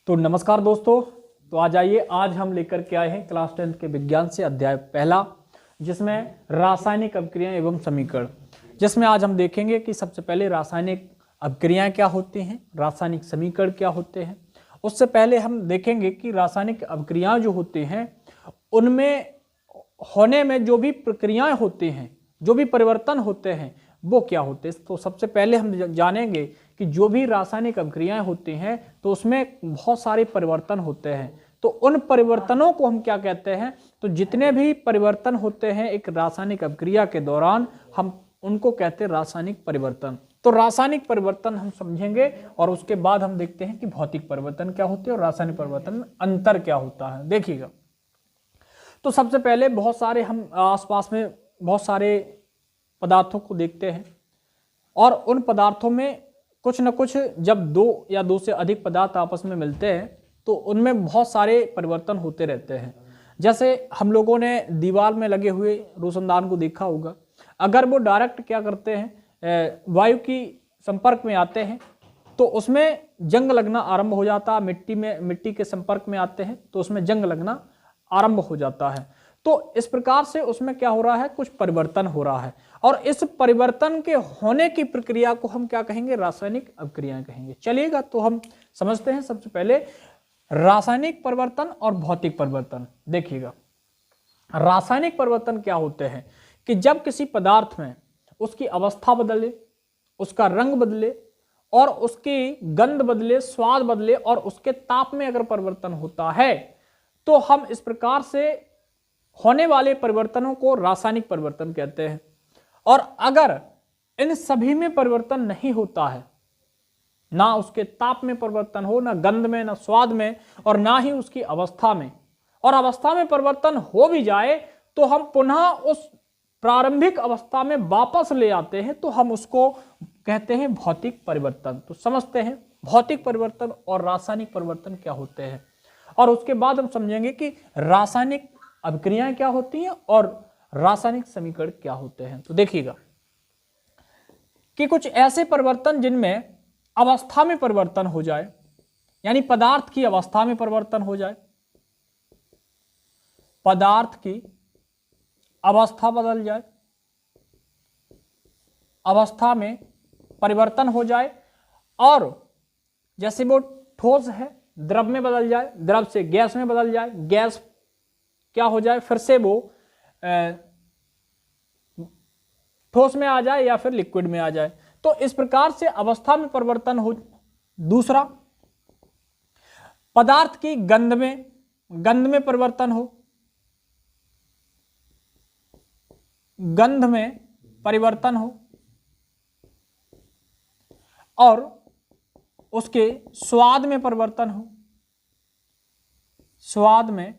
तो नमस्कार दोस्तों। तो आज हम लेकर के आए हैं क्लास 10 के विज्ञान से अध्याय पहला, जिसमें रासायनिक अभिक्रियाएं एवं समीकरण, जिसमें आज हम देखेंगे कि सबसे पहले रासायनिक अभिक्रियाएं क्या होती हैं, रासायनिक समीकरण क्या होते हैं। उससे पहले हम देखेंगे कि रासायनिक अभिक्रियाएं जो होती हैं उनमें होने में जो भी प्रक्रियाएं होती हैं, जो भी परिवर्तन होते हैं वो क्या होते हैं। तो सबसे पहले हम जानेंगे कि जो भी रासायनिक अभिक्रियाएं होती हैं तो उसमें बहुत सारे परिवर्तन होते हैं। तो उन परिवर्तनों को हम क्या कहते हैं, तो जितने भी परिवर्तन होते हैं एक रासायनिक अभिक्रिया के दौरान हम उनको कहते हैं रासायनिक परिवर्तन। तो रासायनिक परिवर्तन हम समझेंगे और उसके बाद हम देखते हैं कि भौतिक परिवर्तन क्या होते हैं और रासायनिक परिवर्तन में अंतर क्या होता है। देखिएगा, तो सबसे पहले बहुत सारे हम आसपास में बहुत सारे पदार्थों को देखते हैं और उन पदार्थों में कुछ न कुछ जब दो या दो से अधिक पदार्थ आपस में मिलते हैं तो उनमें बहुत सारे परिवर्तन होते रहते हैं। जैसे हम लोगों ने दीवार में लगे हुए रोशनदान को देखा होगा, अगर वो डायरेक्ट क्या करते हैं, वायु की संपर्क में आते हैं तो उसमें जंग लगना आरंभ हो जाता है। मिट्टी के संपर्क में आते हैं तो उसमें जंग लगना आरंभ हो जाता है। तो इस प्रकार से उसमें क्या हो रहा है, कुछ परिवर्तन हो रहा है और इस परिवर्तन के होने की प्रक्रिया को हम क्या कहेंगे, रासायनिक अभिक्रियाएं कहेंगे। चलिएगा, तो हम समझते हैं सबसे पहले रासायनिक परिवर्तन और भौतिक परिवर्तन। देखिएगा, रासायनिक परिवर्तन क्या होते हैं कि जब किसी पदार्थ में उसकी अवस्था बदले, उसका रंग बदले और उसकी गंध बदले, स्वाद बदले और उसके ताप में अगर परिवर्तन होता है तो हम इस प्रकार से होने वाले परिवर्तनों को रासायनिक परिवर्तन कहते हैं। और अगर इन सभी में परिवर्तन नहीं होता है, ना उसके ताप में परिवर्तन हो, ना गंध में, ना स्वाद में और ना ही उसकी अवस्था में, और अवस्था में परिवर्तन हो भी जाए तो हम पुनः उस प्रारंभिक अवस्था में वापस ले आते हैं तो हम उसको कहते हैं भौतिक परिवर्तन। तो समझते हैं भौतिक परिवर्तन और रासायनिक परिवर्तन क्या होते हैं और उसके बाद हम समझेंगे कि रासायनिक अभिक्रियाएं क्या होती हैं और रासायनिक समीकरण क्या होते हैं। तो देखिएगा कि कुछ ऐसे परिवर्तन जिनमें अवस्था में परिवर्तन हो जाए, यानी पदार्थ की अवस्था में परिवर्तन हो जाए, पदार्थ की अवस्था बदल जाए, अवस्था में परिवर्तन हो जाए और जैसे वो ठोस है द्रव में बदल जाए, द्रव से गैस में बदल जाए, गैस क्या हो जाए, फिर से वो ठोस में आ जाए या फिर लिक्विड में आ जाए। तो इस प्रकार से अवस्था में परिवर्तन हो। दूसरा, पदार्थ की गंध में परिवर्तन हो, गंध में परिवर्तन हो और उसके स्वाद में परिवर्तन हो, स्वाद में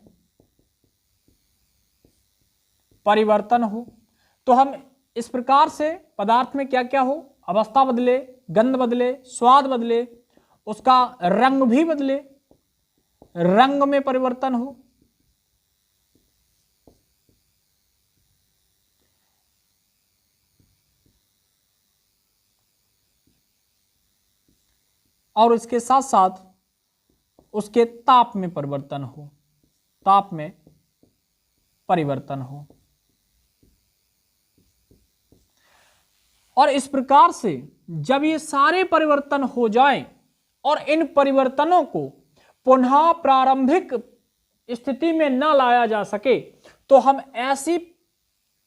परिवर्तन हो। तो हम इस प्रकार से पदार्थ में क्या क्या हो, अवस्था बदले, गंध बदले, स्वाद बदले, उसका रंग भी बदले, रंग में परिवर्तन हो, और इसके साथ साथ उसके ताप में परिवर्तन हो, ताप में परिवर्तन हो। और इस प्रकार से जब ये सारे परिवर्तन हो जाएं और इन परिवर्तनों को पुनः प्रारंभिक स्थिति में न लाया जा सके तो हम ऐसी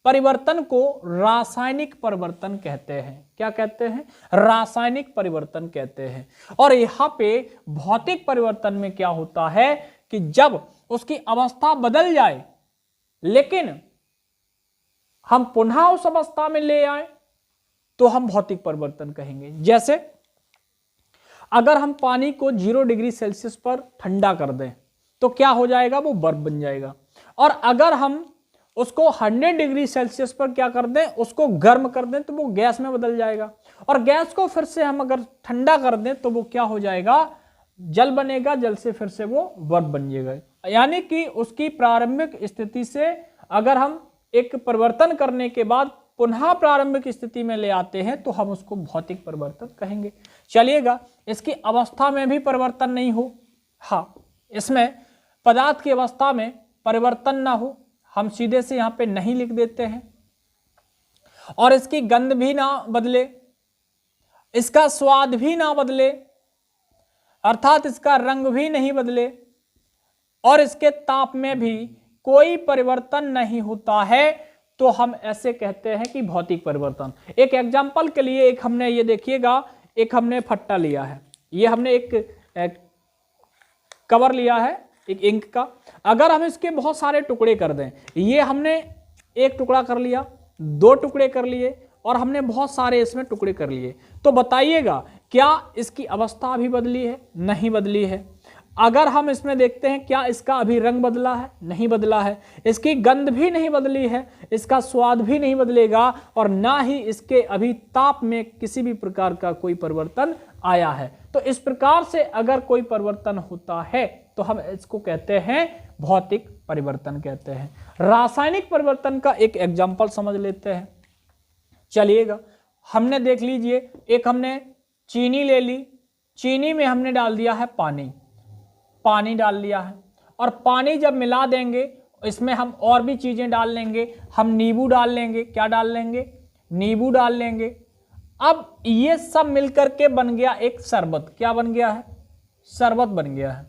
परिवर्तन को रासायनिक परिवर्तन कहते हैं। क्या कहते हैं, रासायनिक परिवर्तन कहते हैं। और यहाँ पे भौतिक परिवर्तन में क्या होता है कि जब उसकी अवस्था बदल जाए लेकिन हम पुनः उस अवस्था में ले आए तो हम भौतिक परिवर्तन कहेंगे। जैसे अगर हम पानी को 0 डिग्री सेल्सियस पर ठंडा कर दें तो क्या हो जाएगा, वो बर्फ बन जाएगा। और अगर हम उसको 100 डिग्री सेल्सियस पर क्या कर दें, उसको गर्म कर दें तो वो गैस में बदल जाएगा। और गैस को फिर से हम अगर ठंडा कर दें तो वो क्या हो जाएगा, जल बनेगा, जल से फिर से वो बर्फ बन जाएगा। यानी कि उसकी प्रारंभिक स्थिति से अगर हम एक परिवर्तन करने के बाद पुनः प्रारंभिक स्थिति में ले आते हैं तो हम उसको भौतिक परिवर्तन कहेंगे। चलिएगा, इसकी अवस्था में भी परिवर्तन नहीं हो, हाँ, इसमें पदार्थ की अवस्था में परिवर्तन ना हो, हम सीधे से यहाँ पे नहीं लिख देते हैं। और इसकी गंध भी ना बदले, इसका स्वाद भी ना बदले, अर्थात इसका रंग भी नहीं बदले, और इसके ताप में भी कोई परिवर्तन नहीं होता है, तो हम ऐसे कहते हैं कि भौतिक परिवर्तन। एक एग्जाम्पल के लिए एक हमने ये देखिएगा, एक हमने फट्टा लिया है, ये हमने एक कवर लिया है एक इंक का। अगर हम इसके बहुत सारे टुकड़े कर दें, ये हमने एक टुकड़ा कर लिया, दो टुकड़े कर लिए, और हमने बहुत सारे इसमें टुकड़े कर लिए, तो बताइएगा क्या इसकी अवस्था भी बदली है? नहीं बदली है। अगर हम इसमें देखते हैं क्या इसका अभी रंग बदला है? नहीं बदला है। इसकी गंध भी नहीं बदली है, इसका स्वाद भी नहीं बदलेगा, और ना ही इसके अभी ताप में किसी भी प्रकार का कोई परिवर्तन आया है। तो इस प्रकार से अगर कोई परिवर्तन होता है तो हम इसको कहते हैं भौतिक परिवर्तन कहते हैं। रासायनिक परिवर्तन का एक एग्जाम्पल समझ लेते हैं। चलिएगा, हमने देख लीजिए, एक हमने चीनी ले ली, चीनी में हमने डाल दिया है पानी डाल लिया है, और पानी जब मिला देंगे इसमें हम और भी चीजें डाल लेंगे, हम नींबू डाल लेंगे। क्या डाल लेंगे? नींबू डाल लेंगे। अब ये सब मिलकर के बन गया एक शरबत। क्या बन गया है? शरबत बन गया है,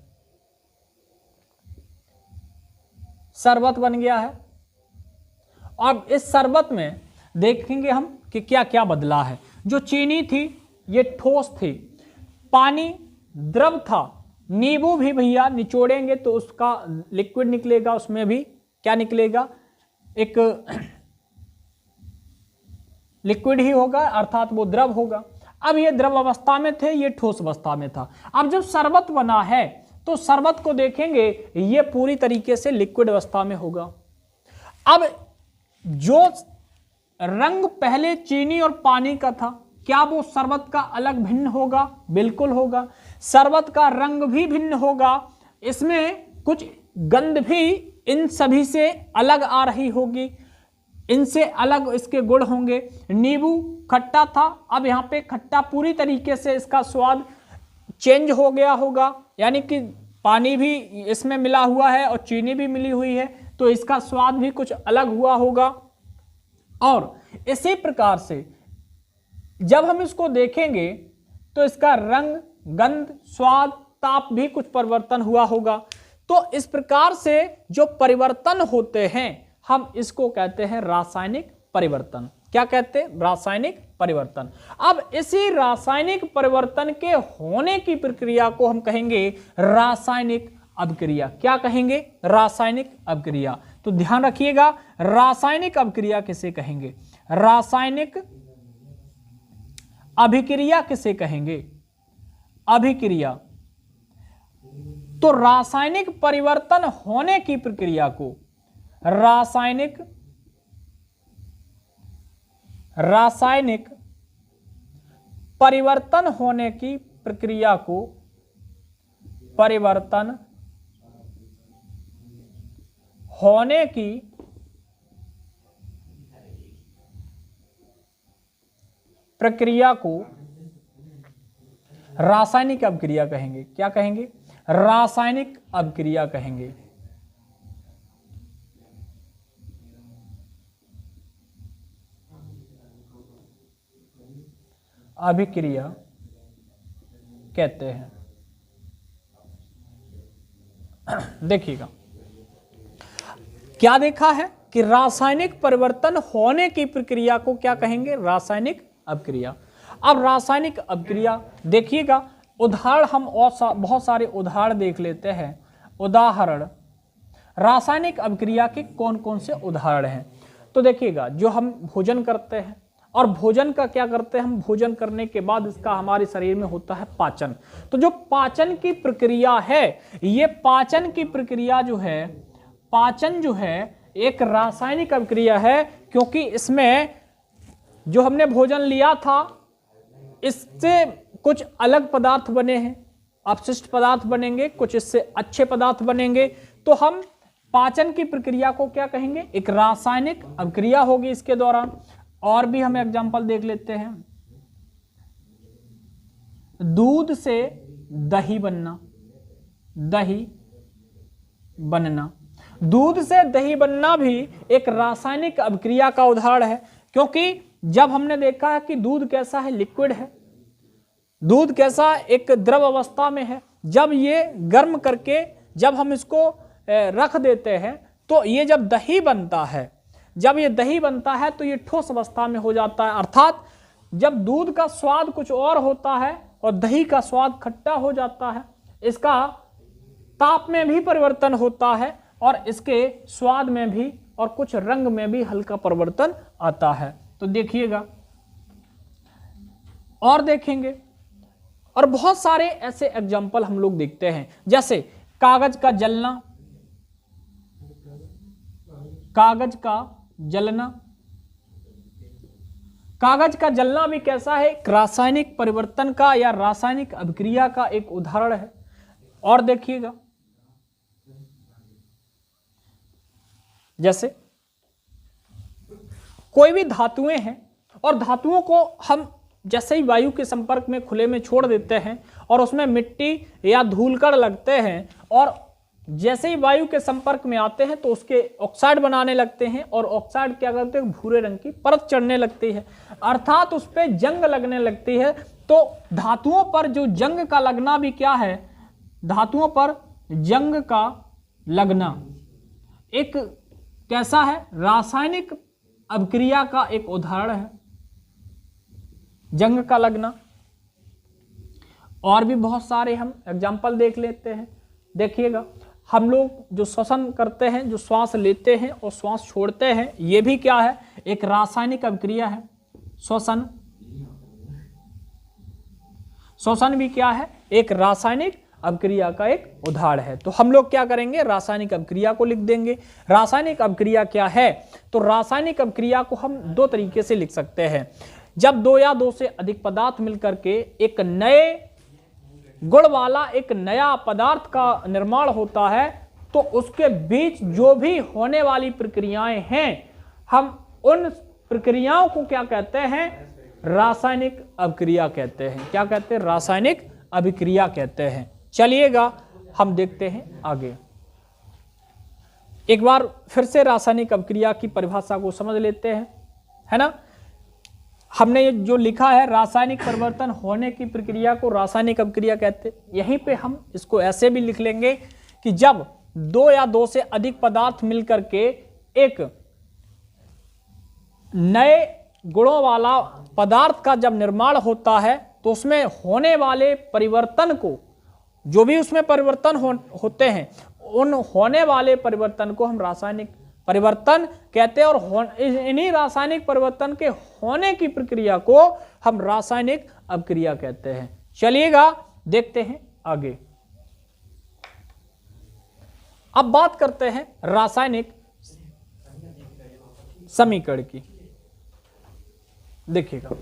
शरबत बन गया है। अब इस शरबत में देखेंगे हम कि क्या क्या बदला है। जो चीनी थी ये ठोस थी, पानी द्रव था, नींबू भी भैया निचोड़ेंगे तो उसका लिक्विड निकलेगा, उसमें भी क्या निकलेगा? एक लिक्विड ही होगा, अर्थात वो द्रव होगा। अब ये द्रव अवस्था में थे, ये ठोस अवस्था में था। अब जब शरबत बना है तो शरबत को देखेंगे ये पूरी तरीके से लिक्विड अवस्था में होगा। अब जो रंग पहले चीनी और पानी का था, क्या वो शरबत का अलग भिन्न होगा? बिल्कुल होगा। शरबत का रंग भी भिन्न होगा, इसमें कुछ गंध भी इन सभी से अलग आ रही होगी, इनसे अलग इसके गुण होंगे। नींबू खट्टा था, अब यहाँ पे खट्टा पूरी तरीके से इसका स्वाद चेंज हो गया होगा, यानी कि पानी भी इसमें मिला हुआ है और चीनी भी मिली हुई है, तो इसका स्वाद भी कुछ अलग हुआ होगा। और इसी प्रकार से जब हम इसको देखेंगे तो इसका रंग, गंध, स्वाद, ताप भी कुछ परिवर्तन हुआ होगा। तो इस प्रकार से जो परिवर्तन होते हैं हम इसको कहते हैं रासायनिक परिवर्तन। क्या कहते हैं? रासायनिक परिवर्तन। अब इसी रासायनिक परिवर्तन के होने की प्रक्रिया को हम कहेंगे रासायनिक अभिक्रिया। क्या कहेंगे? रासायनिक अभिक्रिया। तो ध्यान रखिएगा, रासायनिक अभिक्रिया किसे कहेंगे? रासायनिक अभिक्रिया किसे कहेंगे? अभिक्रिया। तो रासायनिक परिवर्तन होने की प्रक्रिया को रासायनिक परिवर्तन होने की प्रक्रिया को परिवर्तन होने की प्रक्रिया को रासायनिक अभिक्रिया कहेंगे। क्या कहेंगे? रासायनिक अभिक्रिया कहेंगे। अभिक्रिया कहते हैं। देखिएगा, क्या देखा है कि रासायनिक परिवर्तन होने की प्रक्रिया को क्या कहेंगे? रासायनिक अभिक्रिया। अब रासायनिक अभिक्रिया देखिएगा, उदाहरण हम और बहुत सारे उदाहरण देख लेते हैं। उदाहरण रासायनिक अभिक्रिया के कौन कौन से उदाहरण हैं? तो देखिएगा, जो हम भोजन करते हैं, और भोजन का क्या करते हैं हम? भोजन करने के बाद इसका हमारे शरीर में होता है पाचन। तो जो पाचन की प्रक्रिया है, ये पाचन की प्रक्रिया जो है, पाचन जो है एक रासायनिक अभिक्रिया है, क्योंकि इसमें जो हमने भोजन लिया था इससे कुछ अलग पदार्थ बने हैं, अपशिष्ट पदार्थ बनेंगे, कुछ इससे अच्छे पदार्थ बनेंगे। तो हम पाचन की प्रक्रिया को क्या कहेंगे? एक रासायनिक अभिक्रिया होगी इसके दौरान। और भी हम एग्जांपल देख लेते हैं। दूध से दही बनना, दही बनना। दूध से दही बनना भी एक रासायनिक अभिक्रिया का उदाहरण है, क्योंकि जब हमने देखा है कि दूध कैसा है, लिक्विड है, दूध कैसा एक द्रव अवस्था में है, जब ये गर्म करके जब हम इसको रख देते हैं तो ये जब दही बनता है, जब ये दही बनता है तो ये ठोस अवस्था में हो जाता है। अर्थात जब दूध का स्वाद कुछ और होता है और दही का स्वाद खट्टा हो जाता है, इसका ताप में भी परिवर्तन होता है और इसके स्वाद में भी और कुछ रंग में भी हल्का परिवर्तन आता है। तो देखिएगा और देखेंगे, और बहुत सारे ऐसे एग्जाम्पल हम लोग देखते हैं, जैसे कागज का जलना, कागज का जलना। कागज का जलना भी कैसा है, रासायनिक परिवर्तन का या रासायनिक अभिक्रिया का एक उदाहरण है। और देखिएगा जैसे कोई भी धातुएं हैं और धातुओं को हम जैसे ही वायु के संपर्क में खुले में छोड़ देते हैं और उसमें मिट्टी या धूलकण लगते हैं और जैसे ही वायु के संपर्क में आते हैं तो उसके ऑक्साइड बनाने लगते हैं और ऑक्साइड क्या करते हैं, भूरे रंग की परत चढ़ने लगती है, अर्थात उस पर जंग लगने लगती है। तो धातुओं पर जो जंग का लगना भी क्या है, धातुओं पर जंग का लगना एक कैसा है, रासायनिक अभिक्रिया का एक उदाहरण है, जंग का लगना। और भी बहुत सारे हम एग्जाम्पल देख लेते हैं। देखिएगा हम लोग जो श्वसन करते हैं, जो श्वास लेते हैं और श्वास छोड़ते हैं, ये भी क्या है, एक रासायनिक अभिक्रिया है। श्वसन, श्वसन भी क्या है, एक रासायनिक अभिक्रिया का एक उदाहरण है। तो हम लोग क्या करेंगे, रासायनिक अभिक्रिया को लिख देंगे। रासायनिक अभिक्रिया क्या है, तो रासायनिक अभिक्रिया को हम दो तरीके से लिख सकते हैं। जब दो या दो से अधिक पदार्थ मिलकर के एक नए गुण वाला एक नया पदार्थ का निर्माण होता है तो उसके बीच जो भी होने वाली प्रक्रियाएं हैं, हम उन प्रक्रियाओं को क्या कहते हैं, रासायनिक अभिक्रिया कहते हैं। क्या कहते हैं, रासायनिक अभिक्रिया कहते हैं। चलिएगा हम देखते हैं आगे। एक बार फिर से रासायनिक अभिक्रिया की परिभाषा को समझ लेते हैं, है ना। हमने ये जो लिखा है, रासायनिक परिवर्तन होने की प्रक्रिया को रासायनिक अभिक्रिया कहते हैं। यहीं पे हम इसको ऐसे भी लिख लेंगे कि जब दो या दो से अधिक पदार्थ मिलकर के एक नए गुणों वाला पदार्थ का जब निर्माण होता है तो उसमें होने वाले परिवर्तन को, जो भी उसमें परिवर्तन होते हैं, उन होने वाले परिवर्तन को हम रासायनिक परिवर्तन कहते हैं और इन्हीं रासायनिक परिवर्तन के होने की प्रक्रिया को हम रासायनिक अभिक्रिया कहते हैं। चलिएगा देखते हैं आगे। अब बात करते हैं रासायनिक समीकरण की। देखिएगा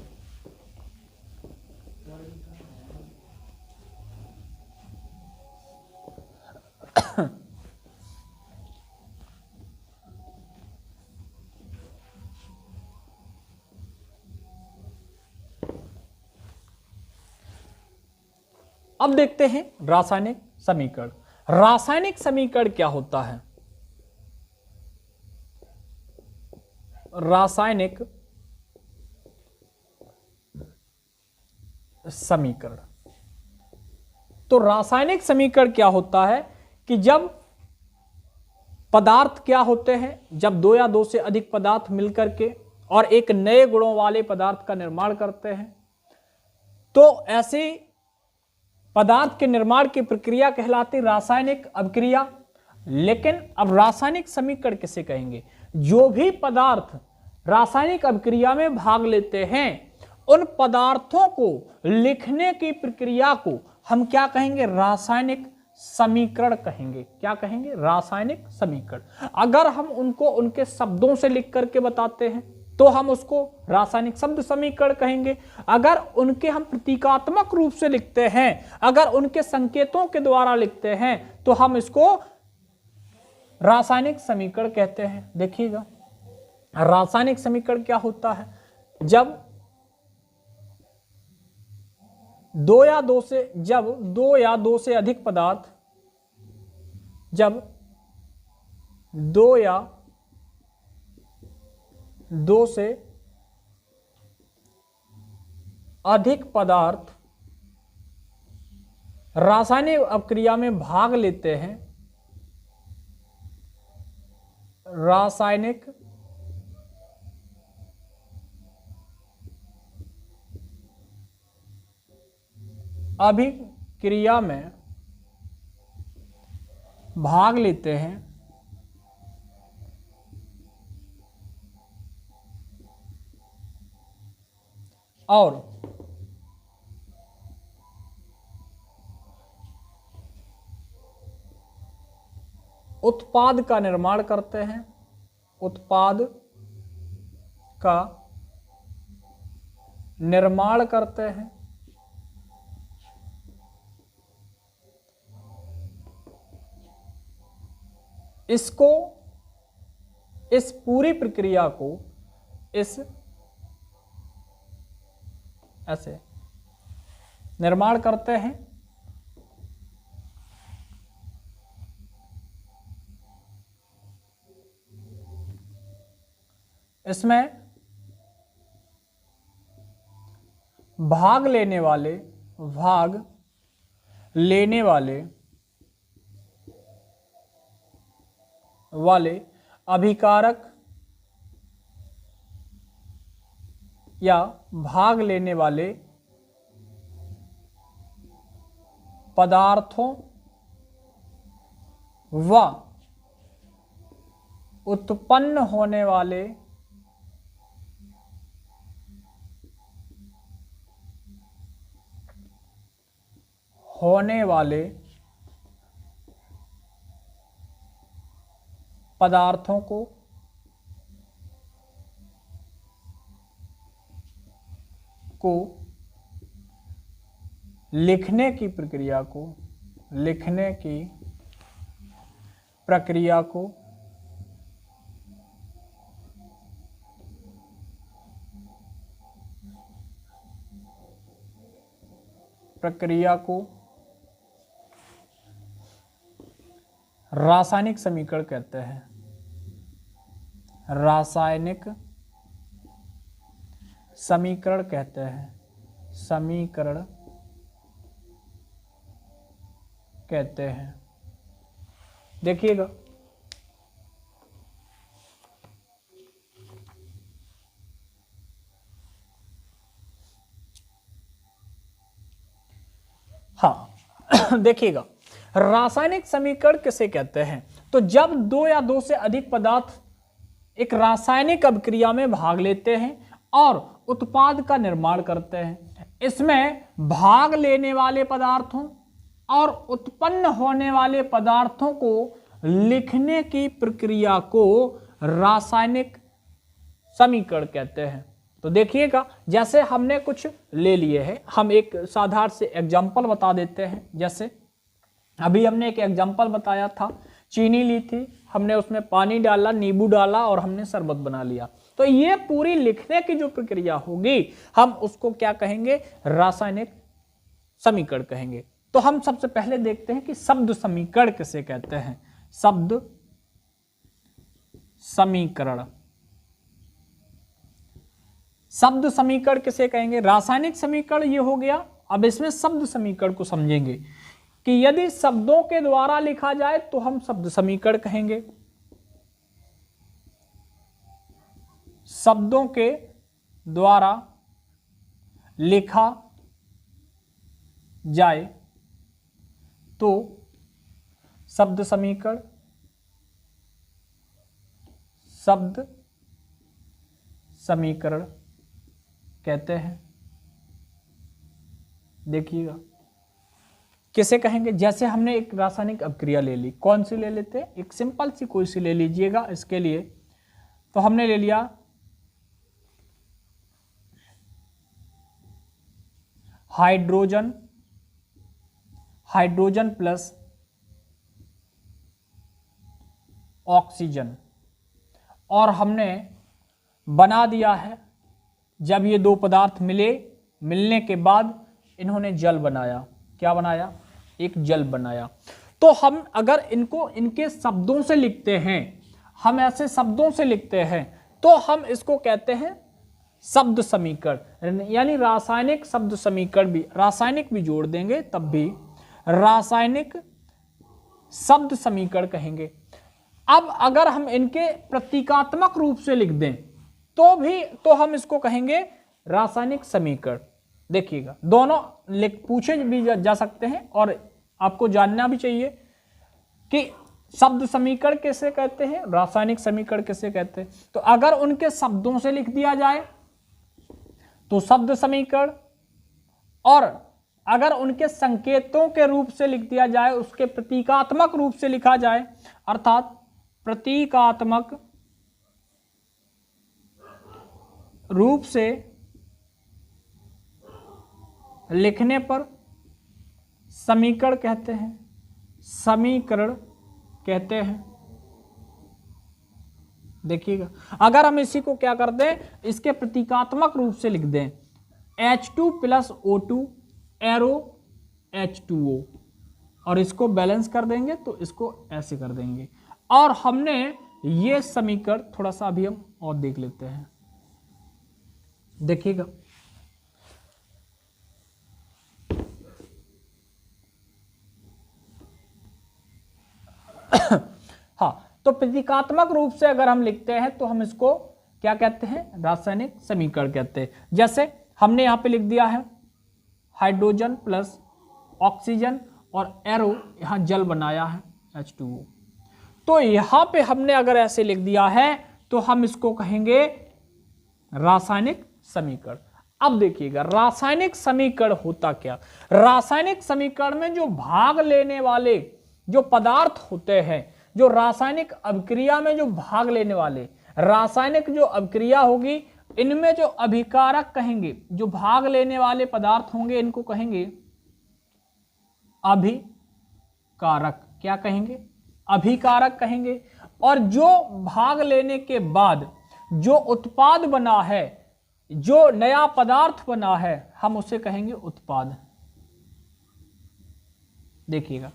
अब देखते हैं रासायनिक समीकरण। रासायनिक समीकरण क्या होता है, रासायनिक समीकरण। तो रासायनिक समीकरण क्या होता है कि जब पदार्थ क्या होते हैं, जब दो या दो से अधिक पदार्थ मिलकर के और एक नए गुणों वाले पदार्थ का निर्माण करते हैं, तो ऐसे पदार्थ के निर्माण की प्रक्रिया कहलाती रासायनिक अभिक्रिया। लेकिन अब रासायनिक समीकरण किसे कहेंगे, जो भी पदार्थ रासायनिक अभिक्रिया में भाग लेते हैं उन पदार्थों को लिखने की प्रक्रिया को हम क्या कहेंगे, रासायनिक समीकरण कहेंगे। क्या कहेंगे, रासायनिक समीकरण। अगर हम उनको उनके शब्दों से लिख करके बताते हैं तो हम उसको रासायनिक शब्द समीकरण कहेंगे। अगर उनके हम प्रतीकात्मक रूप से लिखते हैं, अगर उनके संकेतों के द्वारा लिखते हैं तो हम इसको रासायनिक समीकरण कहते हैं। देखिएगा रासायनिक समीकरण क्या होता है, जब दो या दो से अधिक पदार्थ जब दो या दो से अधिक पदार्थ रासायनिक अपक्रिया में भाग लेते हैं, रासायनिक अभिक्रिया में भाग लेते हैं और उत्पाद का निर्माण करते हैं, उत्पाद का निर्माण करते हैं, इसको, इस पूरी प्रक्रिया को इस ऐसे निर्माण करते हैं। इसमें भाग लेने वाले अभिकारक या भाग लेने वाले पदार्थों व उत्पन्न होने वाले पदार्थों को लिखने की प्रक्रिया को रासायनिक समीकरण कहते हैं, रासायनिक समीकरण कहते हैं, समीकरण कहते हैं। देखिएगा, हाँ देखिएगा, रासायनिक समीकरण किसे कहते हैं? तो जब दो या दो से अधिक पदार्थ एक रासायनिक अभिक्रिया में भाग लेते हैं और उत्पाद का निर्माण करते हैं, इसमें भाग लेने वाले पदार्थों और उत्पन्न होने वाले पदार्थों को लिखने की प्रक्रिया को रासायनिक समीकरण कहते हैं। तो देखिएगा, जैसे हमने कुछ ले लिए हैं, हम एक साधारण से एग्जाम्पल बता देते हैं। जैसे अभी हमने एक एग्जाम्पल बताया था, चीनी ली थी, हमने उसमें पानी डाला, नींबू डाला और हमने शरबत बना लिया। तो ये पूरी लिखने की जो प्रक्रिया होगी, हम उसको क्या कहेंगे? रासायनिक समीकरण कहेंगे। तो हम सबसे पहले देखते हैं कि शब्द समीकरण किसे कहते हैं। शब्द समीकरण, शब्द समीकरण किसे कहेंगे? रासायनिक समीकरण ये हो गया। अब इसमें शब्द समीकरण को समझेंगे कि यदि शब्दों के द्वारा लिखा जाए तो हम शब्द समीकरण कहेंगे, शब्दों के द्वारा लिखा जाए तो शब्द समीकरण, शब्द समीकरण कहते हैं। देखिएगा किसे कहेंगे? जैसे हमने एक रासायनिक अभिक्रिया ले ली, कौन सी ले लेते हैं? एक सिंपल सी कोई सी ले लीजिएगा इसके लिए। तो हमने ले लिया हाइड्रोजन, हाइड्रोजन प्लस ऑक्सीजन, और हमने बना दिया है। जब ये दो पदार्थ मिले, मिलने के बाद इन्होंने जल बनाया। क्या बनाया? एक जल बनाया। तो हम अगर इनको इनके शब्दों से लिखते हैं, हम ऐसे शब्दों से लिखते हैं, तो हम इसको कहते हैं शब्द समीकरण, यानी रासायनिक शब्द समीकरण भी, रासायनिक भी जोड़ देंगे तब भी रासायनिक शब्द समीकरण कहेंगे। अब अगर हम इनके प्रतीकात्मक रूप से लिख दें तो हम इसको कहेंगे रासायनिक समीकरण। देखिएगा, दोनों पूछे भी जा सकते हैं और आपको जानना भी चाहिए कि शब्द समीकरण कैसे कहते हैं, रासायनिक समीकरण कैसे कहते हैं। तो अगर उनके शब्दों से लिख दिया जाए तो शब्द समीकरण, और अगर उनके संकेतों के रूप से लिख दिया जाए, उसके प्रतीकात्मक रूप से लिखा जाए, अर्थात प्रतीकात्मक रूप से लिखने पर समीकरण कहते हैं, समीकरण कहते हैं। देखिएगा, अगर हम इसी को क्या कर दें, इसके प्रतीकात्मक रूप से लिख दें H2 + O2 एरो H2O, और इसको बैलेंस कर देंगे तो इसको ऐसे कर देंगे। और हमने ये समीकरण थोड़ा सा अभी हम और देख लेते हैं। देखिएगा, हाँ, तो प्रतीकात्मक रूप से अगर हम लिखते हैं तो हम इसको क्या कहते हैं, रासायनिक समीकरण कहते हैं। जैसे हमने यहां पे लिख दिया है हाइड्रोजन प्लस ऑक्सीजन और एरो, यहां जल बनाया है H2O, तो यहां पे हमने अगर ऐसे लिख दिया है तो हम इसको कहेंगे रासायनिक समीकरण। अब देखिएगा, रासायनिक समीकरण होता क्या, रासायनिक समीकरण में जो भाग लेने वाले जो पदार्थ होते हैं, जो रासायनिक अभिक्रिया में जो भाग लेने वाले, रासायनिक जो अभिक्रिया होगी, इनमें जो अभिकारक कहेंगे, जो भाग लेने वाले पदार्थ होंगे, इनको कहेंगे अभिकारक। क्या कहेंगे, अभिकारक कहेंगे। और जो भाग लेने के बाद जो उत्पाद बना है, जो नया पदार्थ बना है, हम उसे कहेंगे उत्पाद। देखिएगा,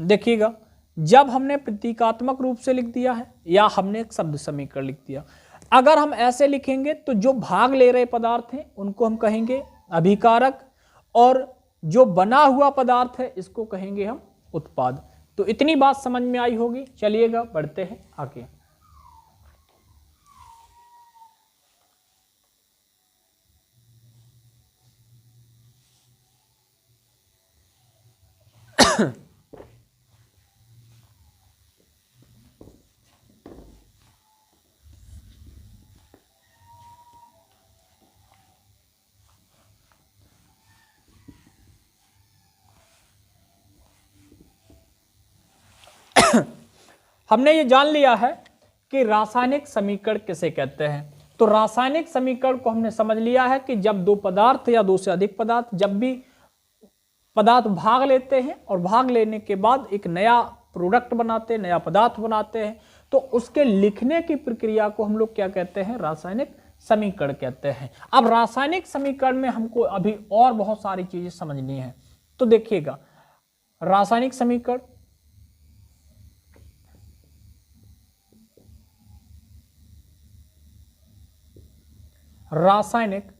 देखिएगा, जब हमने प्रतीकात्मक रूप से लिख दिया है या हमने एक शब्द समीकरण लिख दिया, अगर हम ऐसे लिखेंगे तो जो भाग ले रहे पदार्थ हैं उनको हम कहेंगे अभिकारक, और जो बना हुआ पदार्थ है इसको कहेंगे हम उत्पाद। तो इतनी बात समझ में आई होगी। चलिएगा, बढ़ते हैं आगे। हमने ये जान लिया है कि रासायनिक समीकरण किसे कहते हैं। तो रासायनिक समीकरण को हमने समझ लिया है कि जब दो पदार्थ या दो से अधिक पदार्थ, जब भी पदार्थ भाग लेते हैं और भाग लेने के बाद एक नया प्रोडक्ट बनाते हैं, नया पदार्थ बनाते हैं, तो उसके लिखने की प्रक्रिया को हम लोग क्या कहते हैं, रासायनिक समीकरण कहते हैं। अब रासायनिक समीकरण में हमको अभी और बहुत सारी चीजें समझनी है। तो देखिएगा, रासायनिक समीकरण, रासायनिक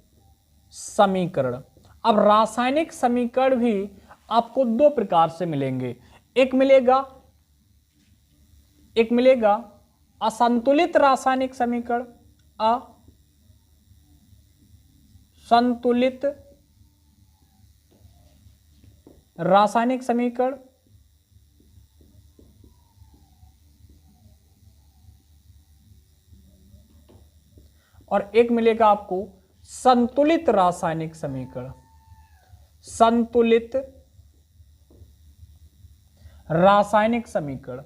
समीकरण। अब रासायनिक समीकरण भी आपको दो प्रकार से मिलेंगे। एक मिलेगा असंतुलित रासायनिक समीकरण, असंतुलित रासायनिक समीकरण, और एक मिलेगा आपको संतुलित रासायनिक समीकरण, संतुलित रासायनिक समीकरण।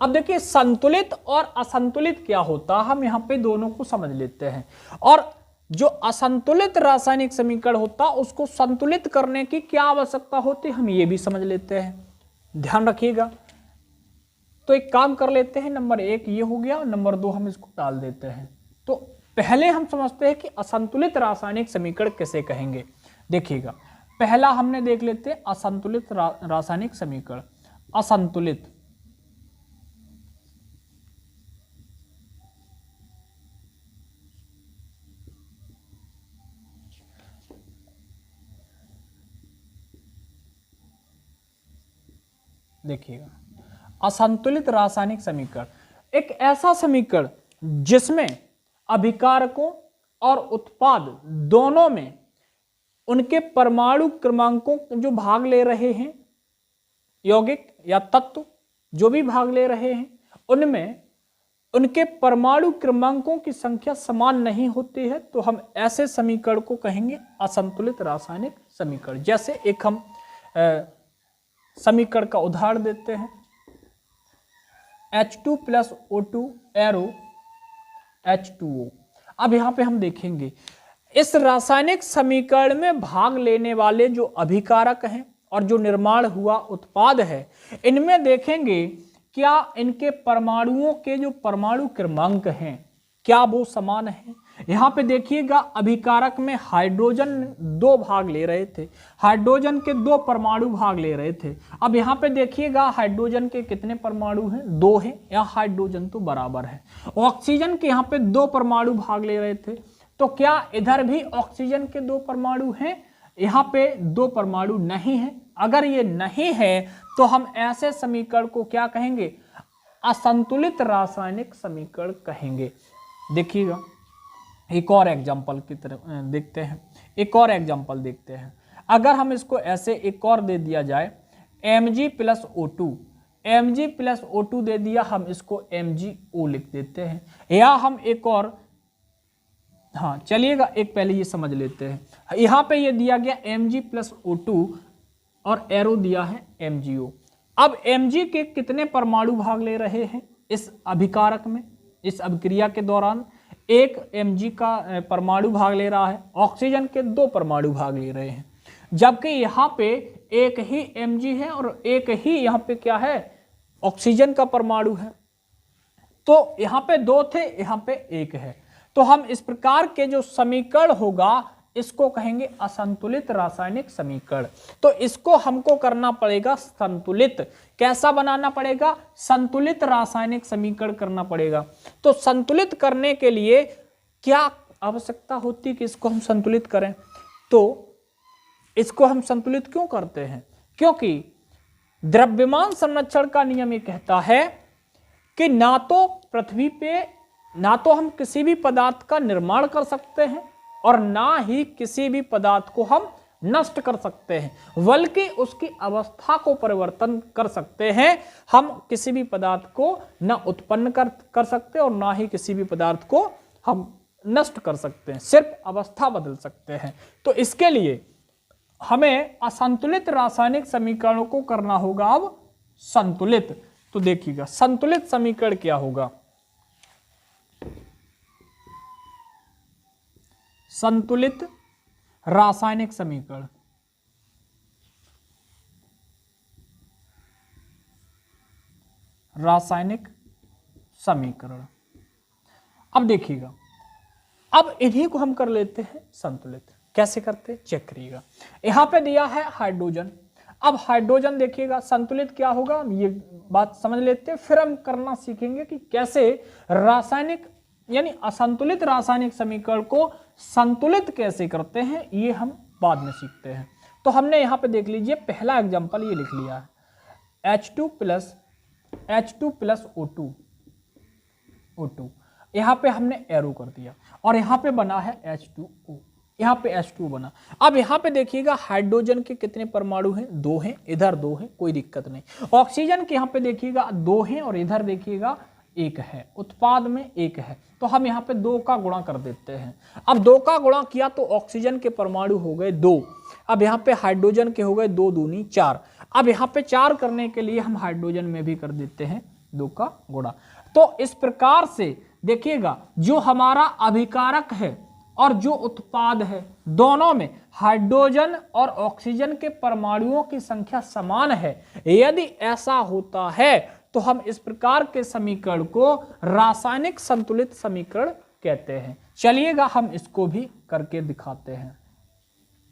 अब देखिए, संतुलित और असंतुलित क्या होता है, हम यहां पे दोनों को समझ लेते हैं। और जो असंतुलित रासायनिक समीकरण होता है उसको संतुलित करने की क्या आवश्यकता होती है, हम ये भी समझ लेते हैं। ध्यान रखिएगा। तो एक काम कर लेते हैं, नंबर 1 ये हो गया, नंबर 2 हम इसको टाल देते हैं। तो पहले हम समझते हैं कि असंतुलित रासायनिक समीकरण किसे कहेंगे। देखिएगा, पहला हमने देख लेते हैं असंतुलित रासायनिक समीकरण। असंतुलित देखिएगा, असंतुलित रासायनिक समीकरण एक ऐसा समीकरण जिसमें अभिकारकों और उत्पाद दोनों में उनके परमाणु क्रमांकों जो भाग ले रहे हैं, यौगिक या तत्व जो भी भाग ले रहे हैं, उनमें उनके परमाणु क्रमांकों की संख्या समान नहीं होती है, तो हम ऐसे समीकरण को कहेंगे असंतुलित रासायनिक समीकरण। जैसे एक हम समीकरण का उदाहरण देते हैं, H2 + O2 एरो H2O। अब यहाँ पे हम देखेंगे इस रासायनिक समीकरण में भाग लेने वाले जो अभिकारक हैं और जो निर्माण हुआ उत्पाद है, इनमें देखेंगे क्या इनके परमाणुओं के जो परमाणु क्रमांक हैं क्या वो समान हैं। यहाँ पे देखिएगा अभिकारक में हाइड्रोजन 2 भाग ले रहे थे, हाइड्रोजन के 2 परमाणु भाग ले रहे थे। अब यहाँ पे देखिएगा हाइड्रोजन के कितने परमाणु हैं, 2 हैं, या हाइड्रोजन तो बराबर है। ऑक्सीजन के यहाँ पे 2 परमाणु भाग ले रहे थे, तो क्या इधर भी ऑक्सीजन के 2 परमाणु हैं? यहाँ पे 2 परमाणु नहीं है। अगर ये नहीं है तो हम ऐसे समीकरण को क्या कहेंगे, असंतुलित रासायनिक समीकरण कहेंगे। देखिएगा एक और एग्जाम्पल की तरफ देखते हैं, एक और एग्जाम्पल देखते हैं। अगर हम इसको ऐसे एक और दे दिया जाए Mg + O2, Mg + O2 दे दिया, हम इसको MgO लिख देते हैं। या हम एक और, हाँ चलिएगा एक पहले ये समझ लेते हैं। यहाँ पे ये दिया गया Mg + O2 और एरो दिया है MgO। अब Mg के कितने परमाणु भाग ले रहे हैं इस अभिकारक में, इस अभिक्रिया के दौरान? एक Mg का परमाणु भाग ले रहा है, ऑक्सीजन के 2 परमाणु भाग ले रहे हैं, जबकि यहाँ पे एक ही Mg है और एक ही यहाँ पे क्या है, ऑक्सीजन का परमाणु है। तो यहाँ पे 2 थे, यहाँ पे 1 है। तो हम इस प्रकार के जो समीकरण होगा इसको कहेंगे असंतुलित रासायनिक समीकरण। तो इसको हमको करना पड़ेगा संतुलित। कैसा बनाना पड़ेगा? संतुलित रासायनिक समीकरण करना पड़ेगा। तो संतुलित करने के लिए क्या आवश्यकता होती है कि इसको हम संतुलित करें? तो इसको हम संतुलित क्यों करते हैं? क्योंकि द्रव्यमान संरक्षण का नियम ये कहता है कि ना तो पृथ्वी पे ना तो हम किसी भी पदार्थ का निर्माण कर सकते हैं और ना ही किसी भी पदार्थ को हम नष्ट कर सकते हैं, बल्कि उसकी अवस्था को परिवर्तन कर सकते हैं। हम किसी भी पदार्थ को न उत्पन्न कर सकते और ना ही किसी भी पदार्थ को हम नष्ट कर सकते हैं, सिर्फ अवस्था बदल सकते हैं। तो इसके लिए हमें असंतुलित रासायनिक समीकरणों को करना होगा अब संतुलित। तो देखिएगा संतुलित समीकरण क्या होगा। संतुलित रासायनिक समीकरण, रासायनिक समीकरण। अब देखिएगा, अब इन्हीं को हम कर लेते हैं संतुलित। कैसे करते हैं चेक करिएगा। यहां पे दिया है हाइड्रोजन। अब हाइड्रोजन देखिएगा संतुलित क्या होगा, ये बात समझ लेते हैं, फिर हम करना सीखेंगे कि कैसे रासायनिक यानी असंतुलित रासायनिक समीकरण को संतुलित कैसे करते हैं, ये हम बाद में सीखते हैं। तो हमने यहाँ पे देख लीजिए पहला एग्जांपल ये लिख लिया है H2 + O2। यहाँ पे हमने एरो कर दिया और यहाँ पे बना है H2O, यहाँ पे H2 बना। अब यहाँ पे देखिएगा हाइड्रोजन के कितने परमाणु हैं, 2 हैं, इधर 2 हैं, कोई दिक्कत नहीं। ऑक्सीजन के यहाँ पे देखिएगा 2 हैं और इधर देखिएगा 1 है, उत्पाद में 1 है। तो हम यहाँ पे 2 का गुणा कर देते हैं। अब 2 का गुणा किया तो ऑक्सीजन के परमाणु हो गए 2। अब यहाँ पे हाइड्रोजन के हो गए 2 दूनी 4। अब यहाँ पे 4 करने के लिए हम हाइड्रोजन में भी कर देते हैं 2 का गुणा। तो इस प्रकार से देखिएगा जो हमारा अभिकारक है और जो उत्पाद है दोनों में हाइड्रोजन और ऑक्सीजन के परमाणुओं की संख्या समान है। यदि ऐसा होता है तो हम इस प्रकार के समीकरण को रासायनिक संतुलित समीकरण कहते हैं। चलिएगा हम इसको भी करके दिखाते हैं।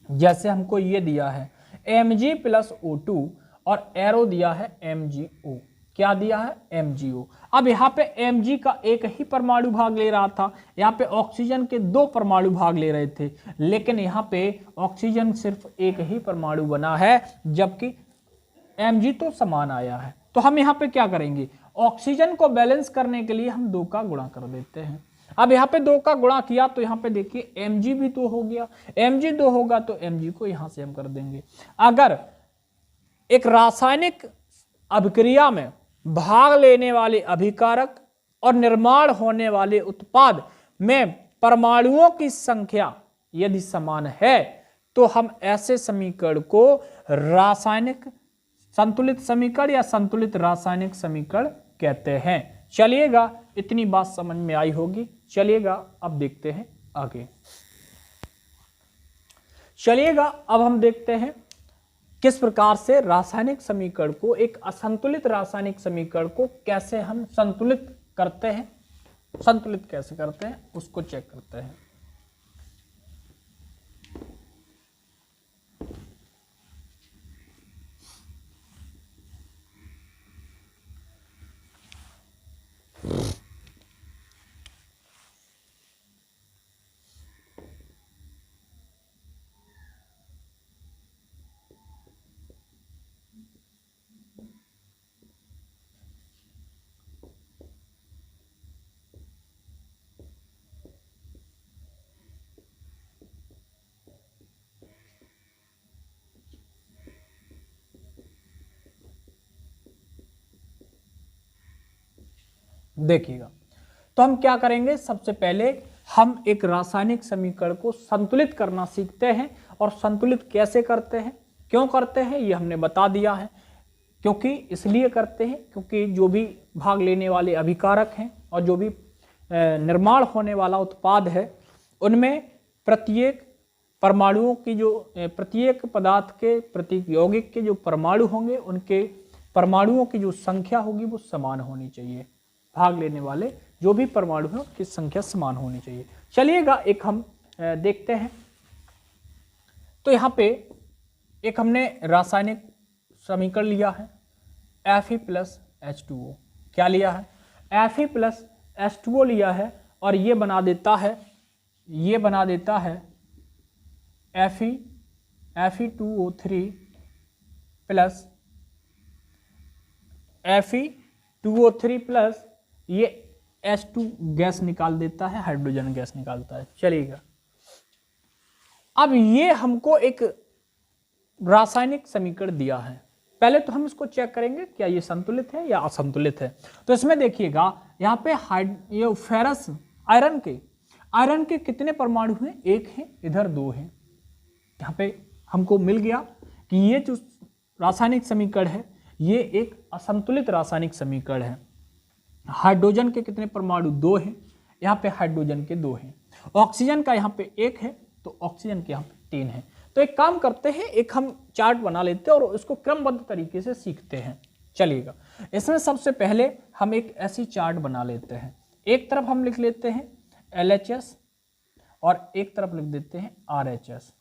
जैसे हमको ये दिया है Mg प्लस O2 और एरो दिया है MgO। क्या दिया है? MgO। अब यहाँ पे Mg का एक ही परमाणु भाग ले रहा था, यहाँ पे ऑक्सीजन के 2 परमाणु भाग ले रहे थे, लेकिन यहाँ पे ऑक्सीजन सिर्फ एक ही परमाणु बना है, जबकि Mg तो समान आया है। तो हम यहाँ पे क्या करेंगे? ऑक्सीजन को बैलेंस करने के लिए हम 2 का गुणा कर देते हैं। अब यहाँ पे 2 का गुणा किया तो यहाँ पे देखिए Mg भी 2 हो गया, Mg 2 होगा तो Mg को यहाँ से हम कर देंगे। अगर एक रासायनिक अभिक्रिया में भाग लेने वाले अभिकारक और निर्माण होने वाले उत्पाद में परमाणुओं की संख्या यदि समान है तो हम ऐसे समीकरण को रासायनिक संतुलित समीकरण या संतुलित रासायनिक समीकरण कहते हैं। चलिएगा, इतनी बात समझ में आई होगी। चलिएगा अब देखते हैं आगे। चलिएगा अब हम देखते हैं किस प्रकार से रासायनिक समीकरण को, एक असंतुलित रासायनिक समीकरण को कैसे हम संतुलित करते हैं। संतुलित कैसे करते हैं उसको चेक करते हैं। देखिएगा, तो हम क्या करेंगे, सबसे पहले हम एक रासायनिक समीकरण को संतुलित करना सीखते हैं। और संतुलित कैसे करते हैं, क्यों करते हैं, ये हमने बता दिया है। क्योंकि इसलिए करते हैं क्योंकि जो भी भाग लेने वाले अभिकारक हैं और जो भी निर्माण होने वाला उत्पाद है, उनमें प्रत्येक परमाणुओं की जो प्रत्येक पदार्थ के प्रत्येक यौगिक के जो परमाणु होंगे, उनके परमाणुओं की जो संख्या होगी वो समान होनी चाहिए। भाग लेने वाले जो भी परमाणु हैं उसकी संख्या समान होनी चाहिए। चलिएगा एक हम देखते हैं। तो यहाँ पे एक हमने रासायनिक समीकरण लिया है Fe प्लस H2O। क्या लिया है? Fe प्लस H2O लिया है और ये बना देता है Fe2O3 प्लस Fe2O3 प्लस ये H2 गैस निकाल देता है, हाइड्रोजन गैस निकालता है। चलिएगा, अब ये हमको एक रासायनिक समीकरण दिया है। पहले तो हम इसको चेक करेंगे क्या ये संतुलित है या असंतुलित है। तो इसमें देखिएगा, यहाँ पे ये फेरस आयरन के कितने परमाणु हैं? 1 है, इधर 2 हैं। यहाँ पे हमको मिल गया कि ये जो रासायनिक समीकरण है ये एक असंतुलित रासायनिक समीकरण है। हाइड्रोजन के कितने परमाणु? 2 हैं, यहाँ पे हाइड्रोजन के 2 हैं। ऑक्सीजन का यहाँ पे 1 है तो ऑक्सीजन के यहाँ पे 3 है। तो एक काम करते हैं, एक हम चार्ट बना लेते हैं और इसको क्रमबद्ध तरीके से सीखते हैं। चलिएगा, इसमें सबसे पहले हम एक ऐसी चार्ट बना लेते हैं। एक तरफ हम लिख लेते हैं LHS और एक तरफ लिख देते हैं RHS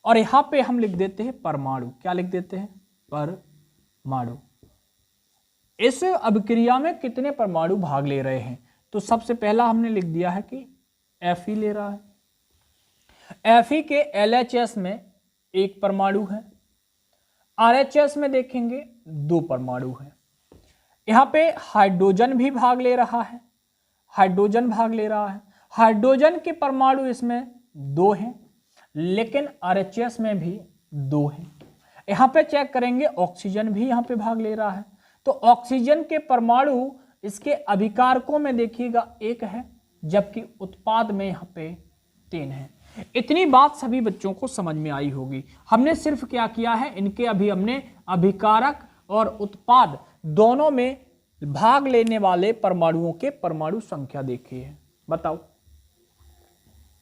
और यहाँ पे हम लिख देते हैं परमाणु। क्या लिख देते हैं? परमाणु। इस अभिक्रिया में कितने परमाणु भाग ले रहे हैं? तो सबसे पहला हमने लिख दिया है कि Fe ले रहा है। Fe के LHS में 1 परमाणु है, RHS में देखेंगे 2 परमाणु है। यहाँ पे हाइड्रोजन भी भाग ले रहा है, हाइड्रोजन के परमाणु इसमें 2 हैं, लेकिन RHS में भी 2 हैं। यहाँ पे चेक करेंगे, ऑक्सीजन भी यहाँ पे भाग ले रहा है। तो ऑक्सीजन के परमाणु इसके अभिकारकों में देखिएगा 1 है, जबकि उत्पाद में यहाँ पे 3 है। इतनी बात सभी बच्चों को समझ में आई होगी। हमने सिर्फ क्या किया है, इनके हमने अभिकारक और उत्पाद दोनों में भाग लेने वाले परमाणुओं के परमाणु संख्या देखी है। बताओ,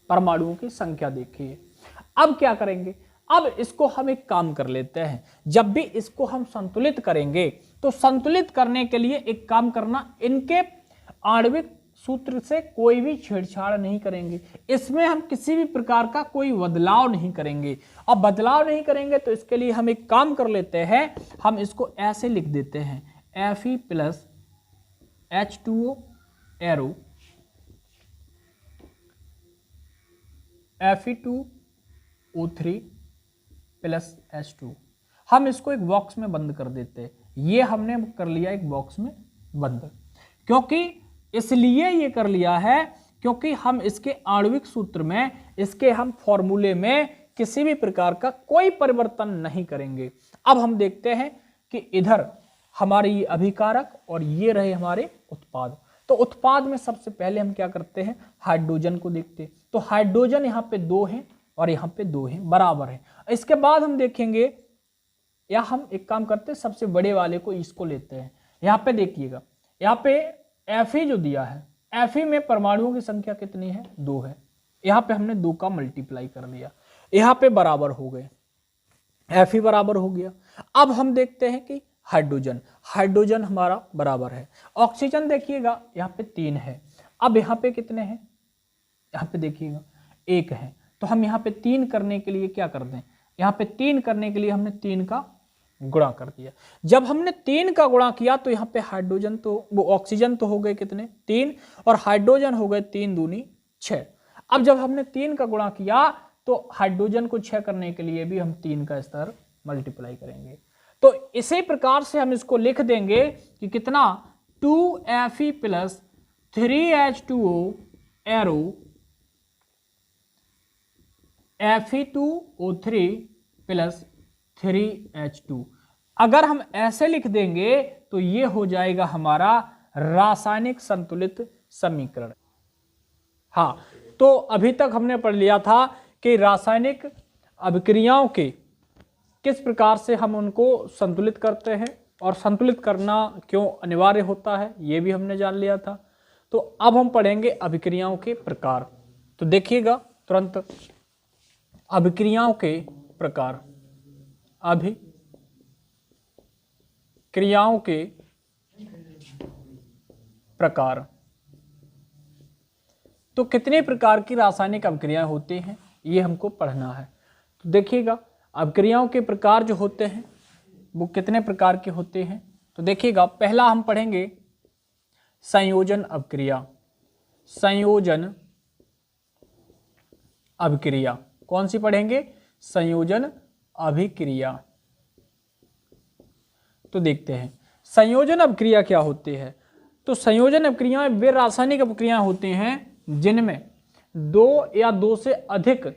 परमाणुओं की संख्या देखी है। अब क्या करेंगे, अब इसको हम एक काम कर लेते हैं। जब भी इसको हम संतुलित करेंगे तो संतुलित करने के लिए एक काम करना, इनके आणविक सूत्र से कोई भी छेड़छाड़ नहीं करेंगे, इसमें हम किसी भी प्रकार का कोई बदलाव नहीं करेंगे। अब बदलाव नहीं करेंगे तो इसके लिए हम एक काम कर लेते हैं, हम इसको ऐसे लिख देते हैं Fe plus H2O arrow Fe2O3 plus H2। हम इसको एक बॉक्स में बंद कर देते हैं, ये हमने कर लिया एक बॉक्स में बंद। क्योंकि इसलिए ये कर लिया है क्योंकि हम इसके आणविक सूत्र में, इसके हम फॉर्मूले में किसी भी प्रकार का कोई परिवर्तन नहीं करेंगे। अब हम देखते हैं कि इधर हमारे ये अभिकारक और ये रहे हमारे उत्पाद। तो उत्पाद में सबसे पहले हम क्या करते हैं, हाइड्रोजन को देखते हैं। तो हाइड्रोजन यहाँ पे 2 हैं और यहाँ पे 2 हैं, बराबर है। इसके बाद हम देखेंगे, या हम एक काम करते हैं, सबसे बड़े वाले को इसको लेते हैं। यहाँ पे देखिएगा, यहाँ पे Fe जो दिया है, Fe में परमाणुओं की संख्या कितनी है, 2 है। यहाँ पे हमने 2 का मल्टीप्लाई कर दिया, यहाँ पे बराबर हो गए, Fe बराबर हो गया। अब हम देखते हैं कि हाइड्रोजन, हाइड्रोजन हमारा बराबर है। ऑक्सीजन देखिएगा यहाँ पे 3 है। अब यहाँ पे कितने हैं, यहाँ पे देखिएगा 1 है। तो हम यहाँ पे 3 करने के लिए क्या कर दें, यहाँ पे 3 करने के लिए हमने 3 का गुणा कर दिया। जब हमने 3 का गुणा किया तो यहाँ पे हाइड्रोजन तो वो ऑक्सीजन तो हो गए कितने, 3, और हाइड्रोजन हो गए 3 दूनी 6। अब जब हमने 3 का गुणा किया तो हाइड्रोजन को 6 करने के लिए भी हम 3 का स्तर मल्टीप्लाई करेंगे। तो इसी प्रकार से हम इसको लिख देंगे कि कितना, 2Fe plus 3H2O arrow Fe2O3 plus 3H2। अगर हम ऐसे लिख देंगे तो ये हो जाएगा हमारा रासायनिक संतुलित समीकरण। हाँ, तो अभी तक हमने पढ़ लिया था कि रासायनिक अभिक्रियाओं के किस प्रकार से हम उनको संतुलित करते हैं और संतुलित करना क्यों अनिवार्य होता है, ये भी हमने जान लिया था। तो अब हम पढ़ेंगे अभिक्रियाओं के प्रकार। तो देखिएगा तुरंत, अभिक्रियाओं के प्रकार, अभिक्रियाओं के प्रकार। तो कितने प्रकार की रासायनिक अभिक्रियाएं होती हैं ये हमको पढ़ना है। तो देखिएगा अभिक्रियाओं के प्रकार जो होते हैं वो कितने प्रकार के होते हैं। तो देखिएगा पहला हम पढ़ेंगे संयोजन अभिक्रिया। संयोजन अभिक्रिया कौन सी पढ़ेंगे, संयोजन अभिक्रिया। तो देखते हैं संयोजन अभिक्रिया क्या होती है। तो संयोजन अभिक्रियाएं वे रासायनिक अभिक्रियाएं होती हैं जिनमें 2 या 2 से अधिक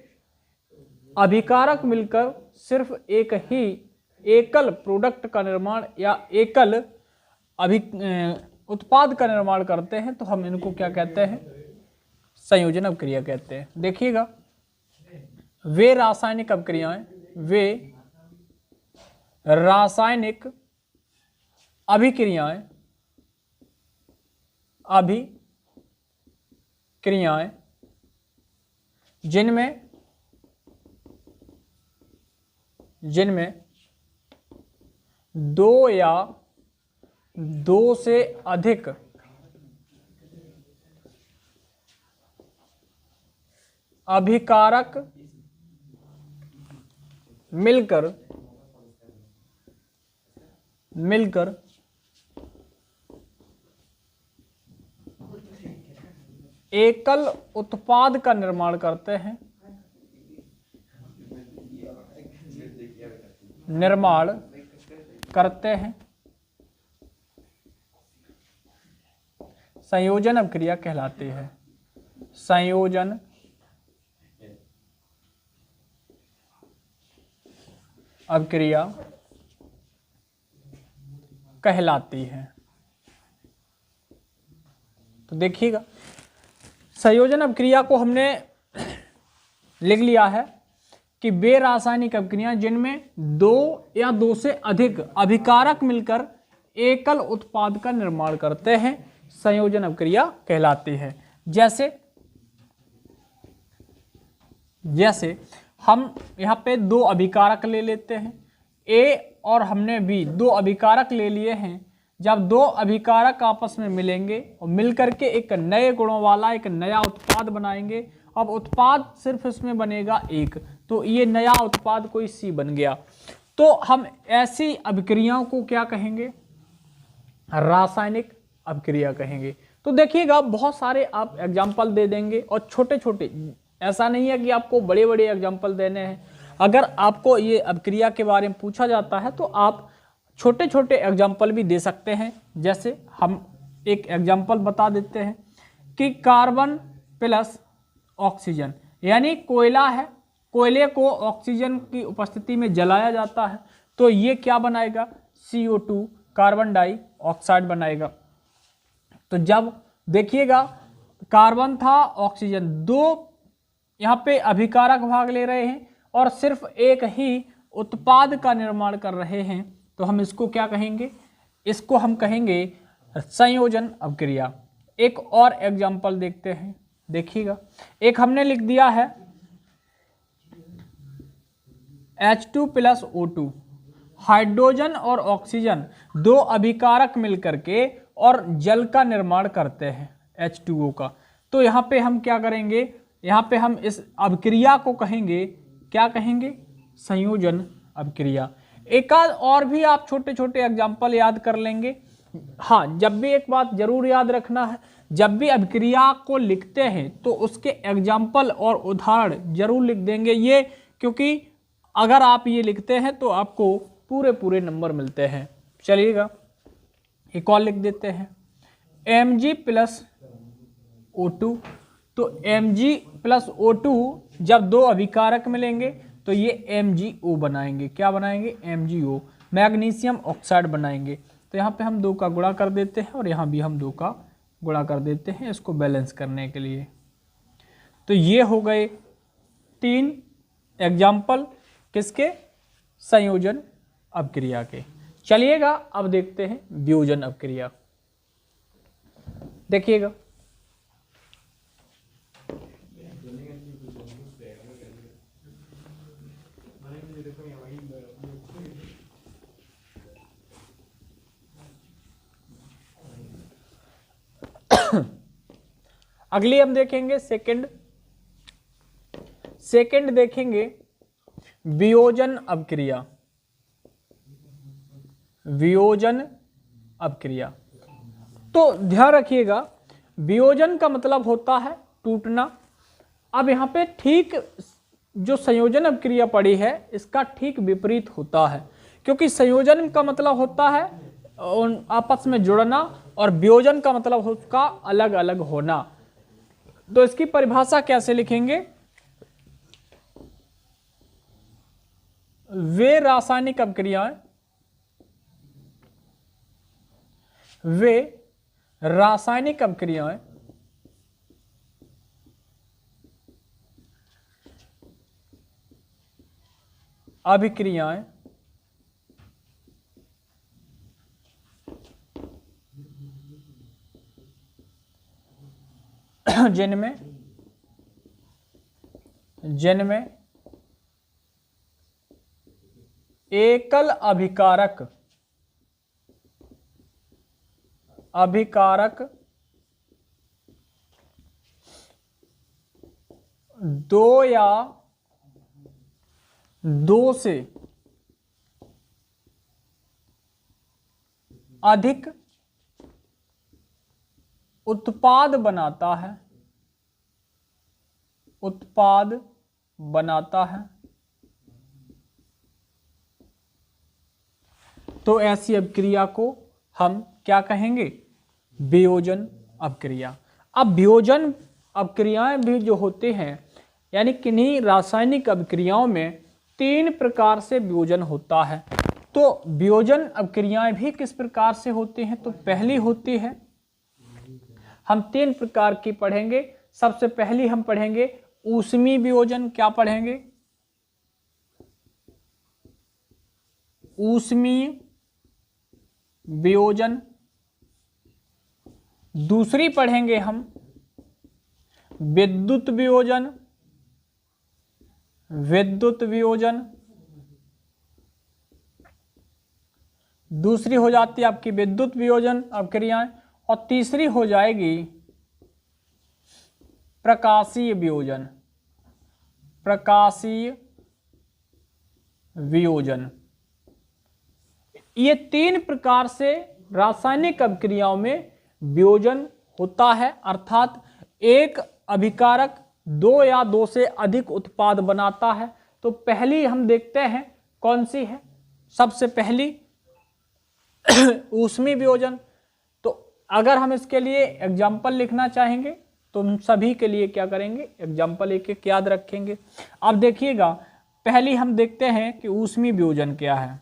अभिकारक मिलकर सिर्फ एक ही एकल प्रोडक्ट का निर्माण या एकल उत्पाद का निर्माण करते हैं। तो हम इनको क्या कहते हैं, संयोजन अभिक्रिया कहते हैं। देखिएगा वे रासायनिक अभिक्रियाएं, वे रासायनिक अभिक्रियाएं जिनमें 2 या 2 से अधिक अभिकारक मिलकर एकल उत्पाद का निर्माण करते हैं, संयोजन अभिक्रिया कहलाती है। संयोजन अभिक्रिया कहलाती है। तो देखिएगा संयोजन अभिक्रिया को हमने लिख लिया है कि वे रासायनिक अभिक्रियाएं जिनमें 2 या 2 से अधिक अभिकारक मिलकर एकल उत्पाद का निर्माण करते हैं, संयोजन अभिक्रिया कहलाती है। जैसे हम यहाँ पे 2 अभिकारक ले लेते हैं, A और हमने B 2 अभिकारक ले लिए हैं जब दो अभिकारक आपस में मिलेंगे और मिलकर के एक नए गुणों वाला एक नया उत्पाद बनाएंगे। अब उत्पाद सिर्फ इसमें बनेगा एक, तो ये नया उत्पाद कोई सी बन गया। तो हम ऐसी अभिक्रियाओं को क्या कहेंगे? रासायनिक अभिक्रिया कहेंगे। तो देखिएगा बहुत सारे आप एग्जाम्पल दे देंगे और छोटे छोटे, ऐसा नहीं है कि आपको बड़े बड़े एग्जाम्पल देने हैं। अगर आपको ये अभिक्रिया के बारे में पूछा जाता है तो आप छोटे छोटे एग्जाम्पल भी दे सकते हैं। जैसे हम एक एग्जाम्पल बता देते हैं कि कार्बन प्लस ऑक्सीजन, यानी कोयला है, कोयले को ऑक्सीजन की उपस्थिति में जलाया जाता है तो ये क्या बनाएगा? CO2 कार्बन डाइऑक्साइड बनाएगा। तो जब देखिएगा कार्बन था, ऑक्सीजन, दो यहाँ पे अभिकारक भाग ले रहे हैं और सिर्फ एक ही उत्पाद का निर्माण कर रहे हैं, तो हम इसको क्या कहेंगे? इसको हम कहेंगे संयोजन अभिक्रिया। एक और एग्जांपल देखते हैं, देखिएगा। एक हमने लिख दिया है H2 प्लस O2, हाइड्रोजन और ऑक्सीजन दो अभिकारक मिलकर के और जल का निर्माण करते हैं H2O का। तो यहाँ पे हम क्या करेंगे? यहाँ पे हम इस अभिक्रिया को कहेंगे, क्या कहेंगे? संयोजन अभिक्रिया। एक आध और भी आप छोटे छोटे एग्जाम्पल याद कर लेंगे। हाँ, जब भी एक बात जरूर याद रखना है, जब भी अभिक्रिया को लिखते हैं तो उसके एग्जाम्पल और उदाहरण जरूर लिख देंगे ये, क्योंकि अगर आप ये लिखते हैं तो आपको पूरे पूरे नंबर मिलते हैं। चलिएगा एक और लिख देते हैं Mg प्लस O2। तो Mg प्लस O2 जब दो अभिकारक मिलेंगे तो ये MgO बनाएंगे। क्या बनाएंगे? MgO, मैग्नीशियम ऑक्साइड बनाएंगे। तो यहाँ पे हम दो का गुणा कर देते हैं और यहाँ भी हम दो का गुणा कर देते हैं इसको बैलेंस करने के लिए। तो ये हो गए 3 एग्जाम्पल किसके? संयोजन अभिक्रिया के। चलिएगा अब देखते हैं वियोजन अभिक्रिया। देखिएगा अगली हम देखेंगे सेकंड देखेंगे वियोजन अभिक्रिया। वियोजन अभिक्रिया, तो ध्यान रखिएगा वियोजन का मतलब होता है टूटना। अब यहाँ पे ठीक जो संयोजन अभिक्रिया पड़ी है इसका ठीक विपरीत होता है, क्योंकि संयोजन का मतलब होता है आपस में जुड़ना और वियोजन का मतलब उसका अलग अलग होना। तो इसकी परिभाषा कैसे लिखेंगे? वे रासायनिक अभिक्रियाएं, वे रासायनिक अभिक्रियाएं जिनमें एकल अभिकारक दो या दो से अधिक उत्पाद बनाता है, तो ऐसी अभिक्रिया को हम क्या कहेंगे? वियोजन अभिक्रिया। अब वियोजन अभिक्रियाएं भी जो होते हैं, यानी किन्हीं रासायनिक अभिक्रियाओं में 3 प्रकार से वियोजन होता है। तो वियोजन अभिक्रियाएं भी किस प्रकार से होती हैं? तो पहली होती है, हम 3 प्रकार की पढ़ेंगे। सबसे पहली हम पढ़ेंगे ऊष्मीय वियोजन। क्या पढ़ेंगे? ऊष्मीय वियोजन। दूसरी पढ़ेंगे हम विद्युत वियोजन। दूसरी हो जाती है आपकी विद्युत वियोजन अभिक्रियाएं, और तीसरी हो जाएगी प्रकाशीय वियोजन, प्रकाशीय वियोजन। ये 3 प्रकार से रासायनिक अभिक्रियाओं में वियोजन होता है, अर्थात एक अभिकारक 2 या 2 से अधिक उत्पाद बनाता है। तो पहली हम देखते हैं कौन सी है, सबसे पहली ऊष्मीय वियोजन। तो अगर हम इसके लिए एग्जाम्पल लिखना चाहेंगे तो हम सभी के लिए क्या करेंगे, एग्जाम्पल एक एक याद रखेंगे। अब देखिएगा, पहली हम देखते हैं कि ऊष्मीय वियोजन क्या है।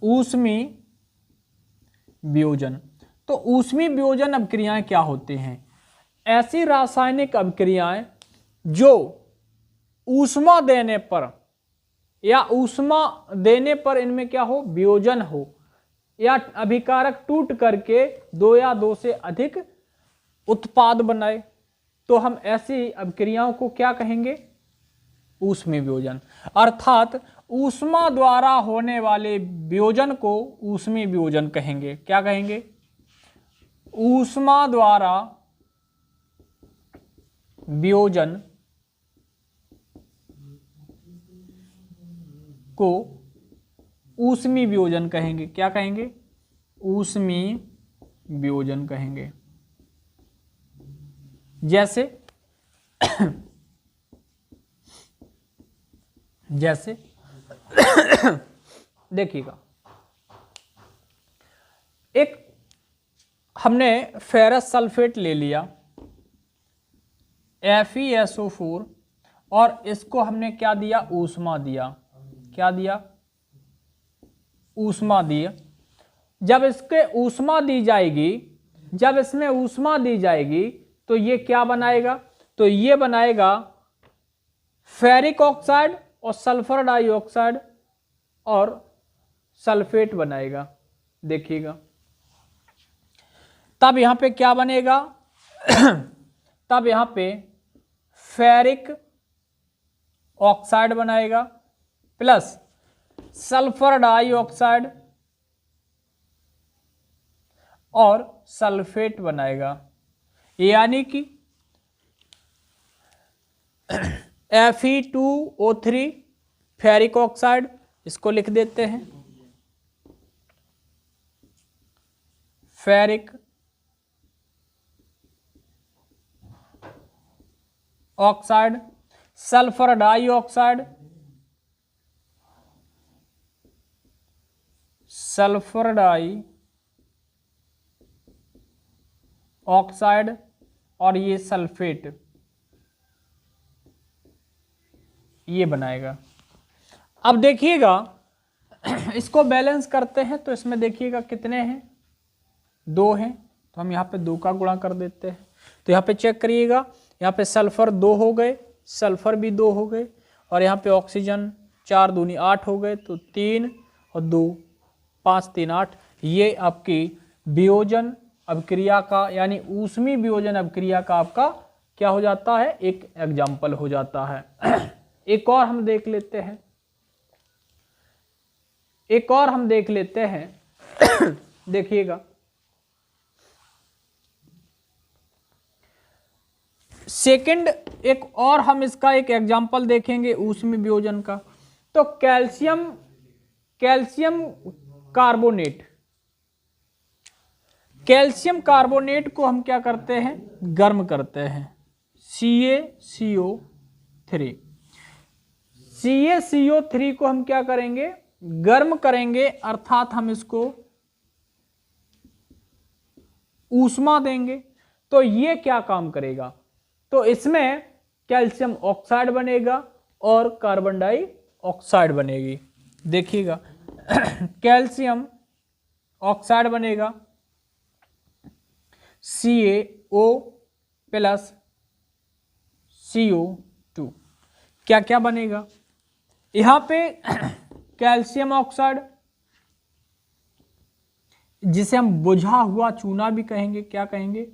ऊष्मीय वियोजन, तो ऊष्मीय वियोजन अभिक्रियाएं क्या होती हैं? ऐसी रासायनिक अभिक्रियाएं जो ऊष्मा देने पर या ऊष्मा देने पर इनमें क्या हो, वियोजन हो, या अभिकारक टूट करके 2 या 2 से अधिक उत्पाद बनाए, तो हम ऐसी अभिक्रियाओं को क्या कहेंगे, ऊष्मीय वियोजन। अर्थात ऊष्मा द्वारा होने वाले वियोजन को ऊष्मीय वियोजन कहेंगे। क्या कहेंगे, ऊष्मा द्वारा वियोजन को ऊष्मीय वियोजन कहेंगे। क्या कहेंगे, ऊष्मीय वियोजन कहेंगे। जैसे जैसे देखिएगा, एक हमने फेरस सल्फेट ले लिया FeSO4, और इसको हमने क्या दिया, ऊष्मा दिया। क्या दिया, ऊष्मा दिया। जब इसके ऊष्मा दी जाएगी, जब इसमें ऊष्मा दी जाएगी तो ये क्या बनाएगा, तो ये बनाएगा फेरिक ऑक्साइड और सल्फर डाइऑक्साइड और सल्फेट बनाएगा। देखिएगा, तब यहां पे क्या बनेगा तब यहां पे फेरिक ऑक्साइड बनाएगा प्लस सल्फर डाइऑक्साइड और सल्फेट बनाएगा। यानी कि Fe2O3 फेरिक ऑक्साइड, इसको लिख देते हैं ferric oxide, sulphur dioxide, sulphur dioxide और ये सल्फेट, ये बनाएगा। अब देखिएगा, इसको बैलेंस करते हैं तो इसमें देखिएगा कितने हैं, 2 हैं, तो हम यहाँ पे 2 का गुणा कर देते हैं। तो यहाँ पे चेक करिएगा, यहाँ पे सल्फर 2 हो गए, सल्फर भी 2 हो गए, और यहाँ पे ऑक्सीजन 4 दूनी 8 हो गए, तो 3 और 2 5 3 8। ये आपकी वियोजन अभिक्रिया का, यानी ऊष्मीय वियोजन अभिक्रिया का आपका क्या हो जाता है, एक एग्जाम्पल हो जाता है। एक और हम देख लेते हैं, एक और हम देख लेते हैं देखिएगा, सेकंड एक और हम इसका एक एग्जाम्पल देखेंगे ऊष्मीय वियोजन का। तो कैल्शियम कार्बोनेट, कैल्शियम कार्बोनेट को हम क्या करते हैं, गर्म करते हैं, CaCO3। CaCO3 को हम क्या करेंगे, गर्म करेंगे, अर्थात हम इसको ऊष्मा देंगे। तो ये क्या काम करेगा, तो इसमें कैल्शियम ऑक्साइड बनेगा और कार्बन डाइऑक्साइड बनेगी। देखिएगा कैल्शियम ऑक्साइड बनेगा CaO प्लस CO2। क्या क्या बनेगा यहां पे, कैल्शियम ऑक्साइड जिसे हम बुझा हुआ चूना भी कहेंगे। क्या कहेंगे,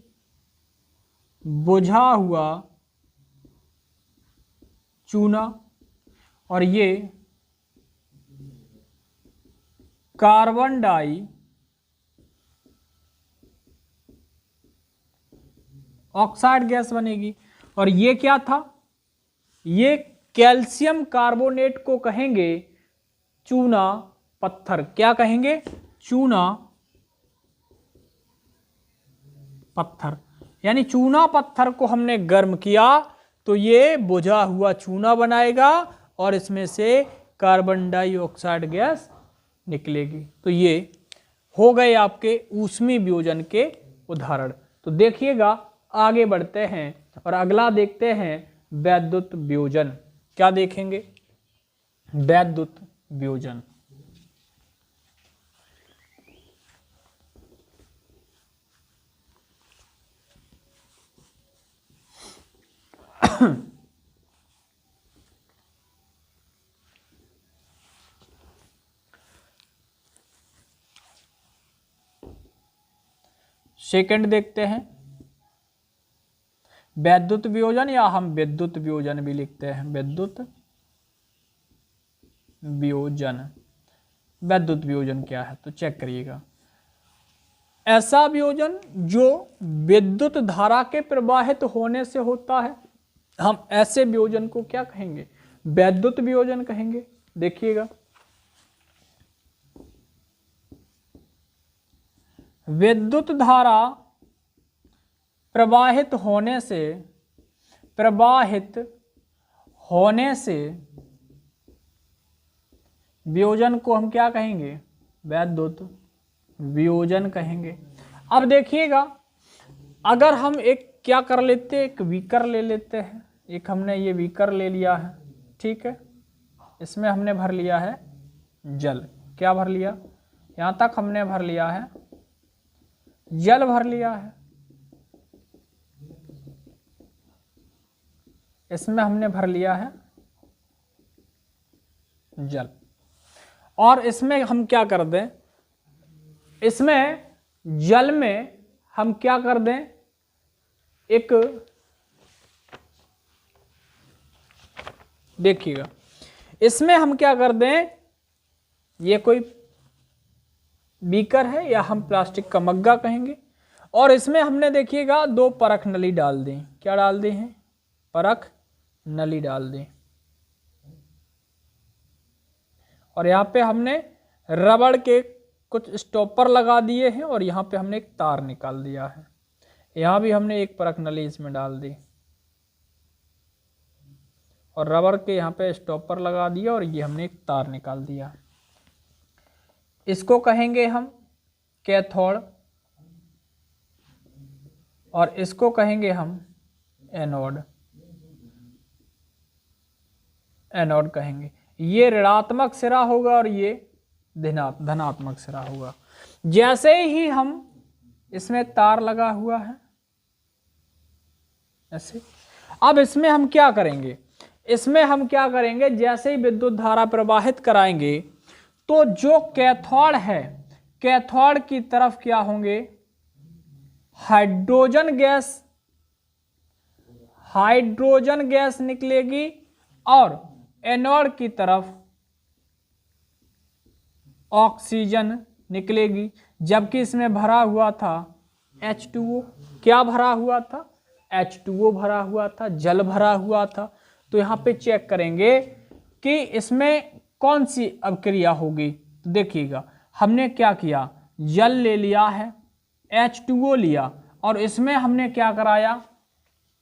बुझा हुआ चूना, और ये कार्बन डाई ऑक्साइड गैस बनेगी। और ये क्या था, ये कैल्शियम कार्बोनेट को कहेंगे चूना पत्थर। क्या कहेंगे, चूना पत्थर। यानी चूना पत्थर को हमने गर्म किया तो ये बुझा हुआ चूना बनाएगा और इसमें से कार्बन डाइऑक्साइड गैस निकलेगी। तो ये हो गए आपके ऊष्मीय वियोजन के उदाहरण। तो देखिएगा आगे बढ़ते हैं और अगला देखते हैं वैद्युत वियोजन। क्या देखेंगे, वैद्युत वियोजन। सेकंड देखते हैं वैद्युत वियोजन, या हम विद्युत वियोजन भी लिखते हैं, विद्युत वियोजन। वैद्युत वियोजन क्या है तो चेक करिएगा, ऐसा वियोजन जो विद्युत धारा के प्रवाहित होने से होता है, हम ऐसे वियोजन को क्या कहेंगे, वैद्युत वियोजन कहेंगे। देखिएगा विद्युत धारा प्रवाहित होने से वियोजन को हम क्या कहेंगे, वैद्युत वियोजन कहेंगे। अब देखिएगा अगर हम एक क्या कर लेते हैं, एक बीकर ले लेते हैं। एक हमने ये बीकर ले लिया है, ठीक है, इसमें हमने भर लिया है जल। क्या भर लिया, यहाँ तक हमने भर लिया है जल भर लिया है, इसमें हमने भर लिया है जल। और इसमें हम क्या कर दें, इसमें जल में हम क्या कर दें, एक देखिएगा इसमें हम क्या कर दें, ये कोई बीकर है या हम प्लास्टिक का मग्गा कहेंगे, और इसमें हमने देखिएगा 2 परख नली डाल दी। क्या डाल दी हैं, परख नली डाल दी। और यहाँ पे हमने रबड़ के कुछ स्टॉपर लगा दिए हैं और यहाँ पे हमने एक तार निकाल दिया है। यहाँ भी हमने एक परख नली इसमें डाल दी और रबड़ के यहाँ पे स्टॉपर लगा दिया और ये हमने एक तार निकाल दिया। इसको कहेंगे हम कैथोड और इसको कहेंगे हम एनोड। एनोड कहेंगे। ये ऋणात्मक सिरा होगा और ये धनात्मक सिरा होगा। जैसे ही हम इसमें तार लगा हुआ है ऐसे, अब इसमें हम क्या करेंगे, इसमें हम क्या करेंगे, जैसे ही विद्युत धारा प्रवाहित कराएंगे तो जो कैथोड है, कैथोड की तरफ क्या होंगे, हाइड्रोजन गैस निकलेगी और एनोड की तरफ ऑक्सीजन निकलेगी। जबकि इसमें भरा हुआ था H2O। क्या भरा हुआ था, H2O भरा हुआ था, जल भरा हुआ था। तो यहाँ पे चेक करेंगे कि इसमें कौन सी अभिक्रिया होगी। तो देखिएगा हमने क्या किया, जल ले लिया है, H2O लिया और इसमें हमने क्या कराया,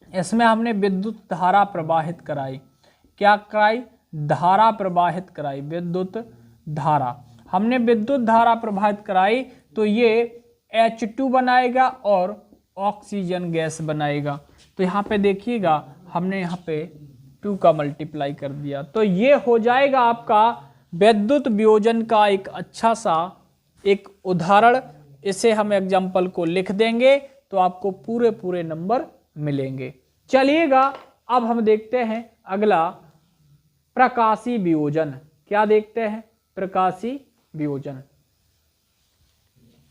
इसमें हमने विद्युत धारा प्रवाहित कराई। क्या कराई, धारा प्रवाहित कराई, विद्युत धारा। हमने विद्युत धारा प्रवाहित कराई तो ये H2 बनाएगा और ऑक्सीजन गैस बनाएगा। तो यहाँ पे देखिएगा हमने यहाँ पे 2 का मल्टीप्लाई कर दिया। तो ये हो जाएगा आपका विद्युत वियोजन का एक अच्छा सा एक उदाहरण। इसे हम एग्जाम्पल को लिख देंगे तो आपको पूरे नंबर मिलेंगे। चलिएगा अब हम देखते हैं अगला प्रकाशीय वियोजन। क्या देखते हैं, प्रकाशीय वियोजन।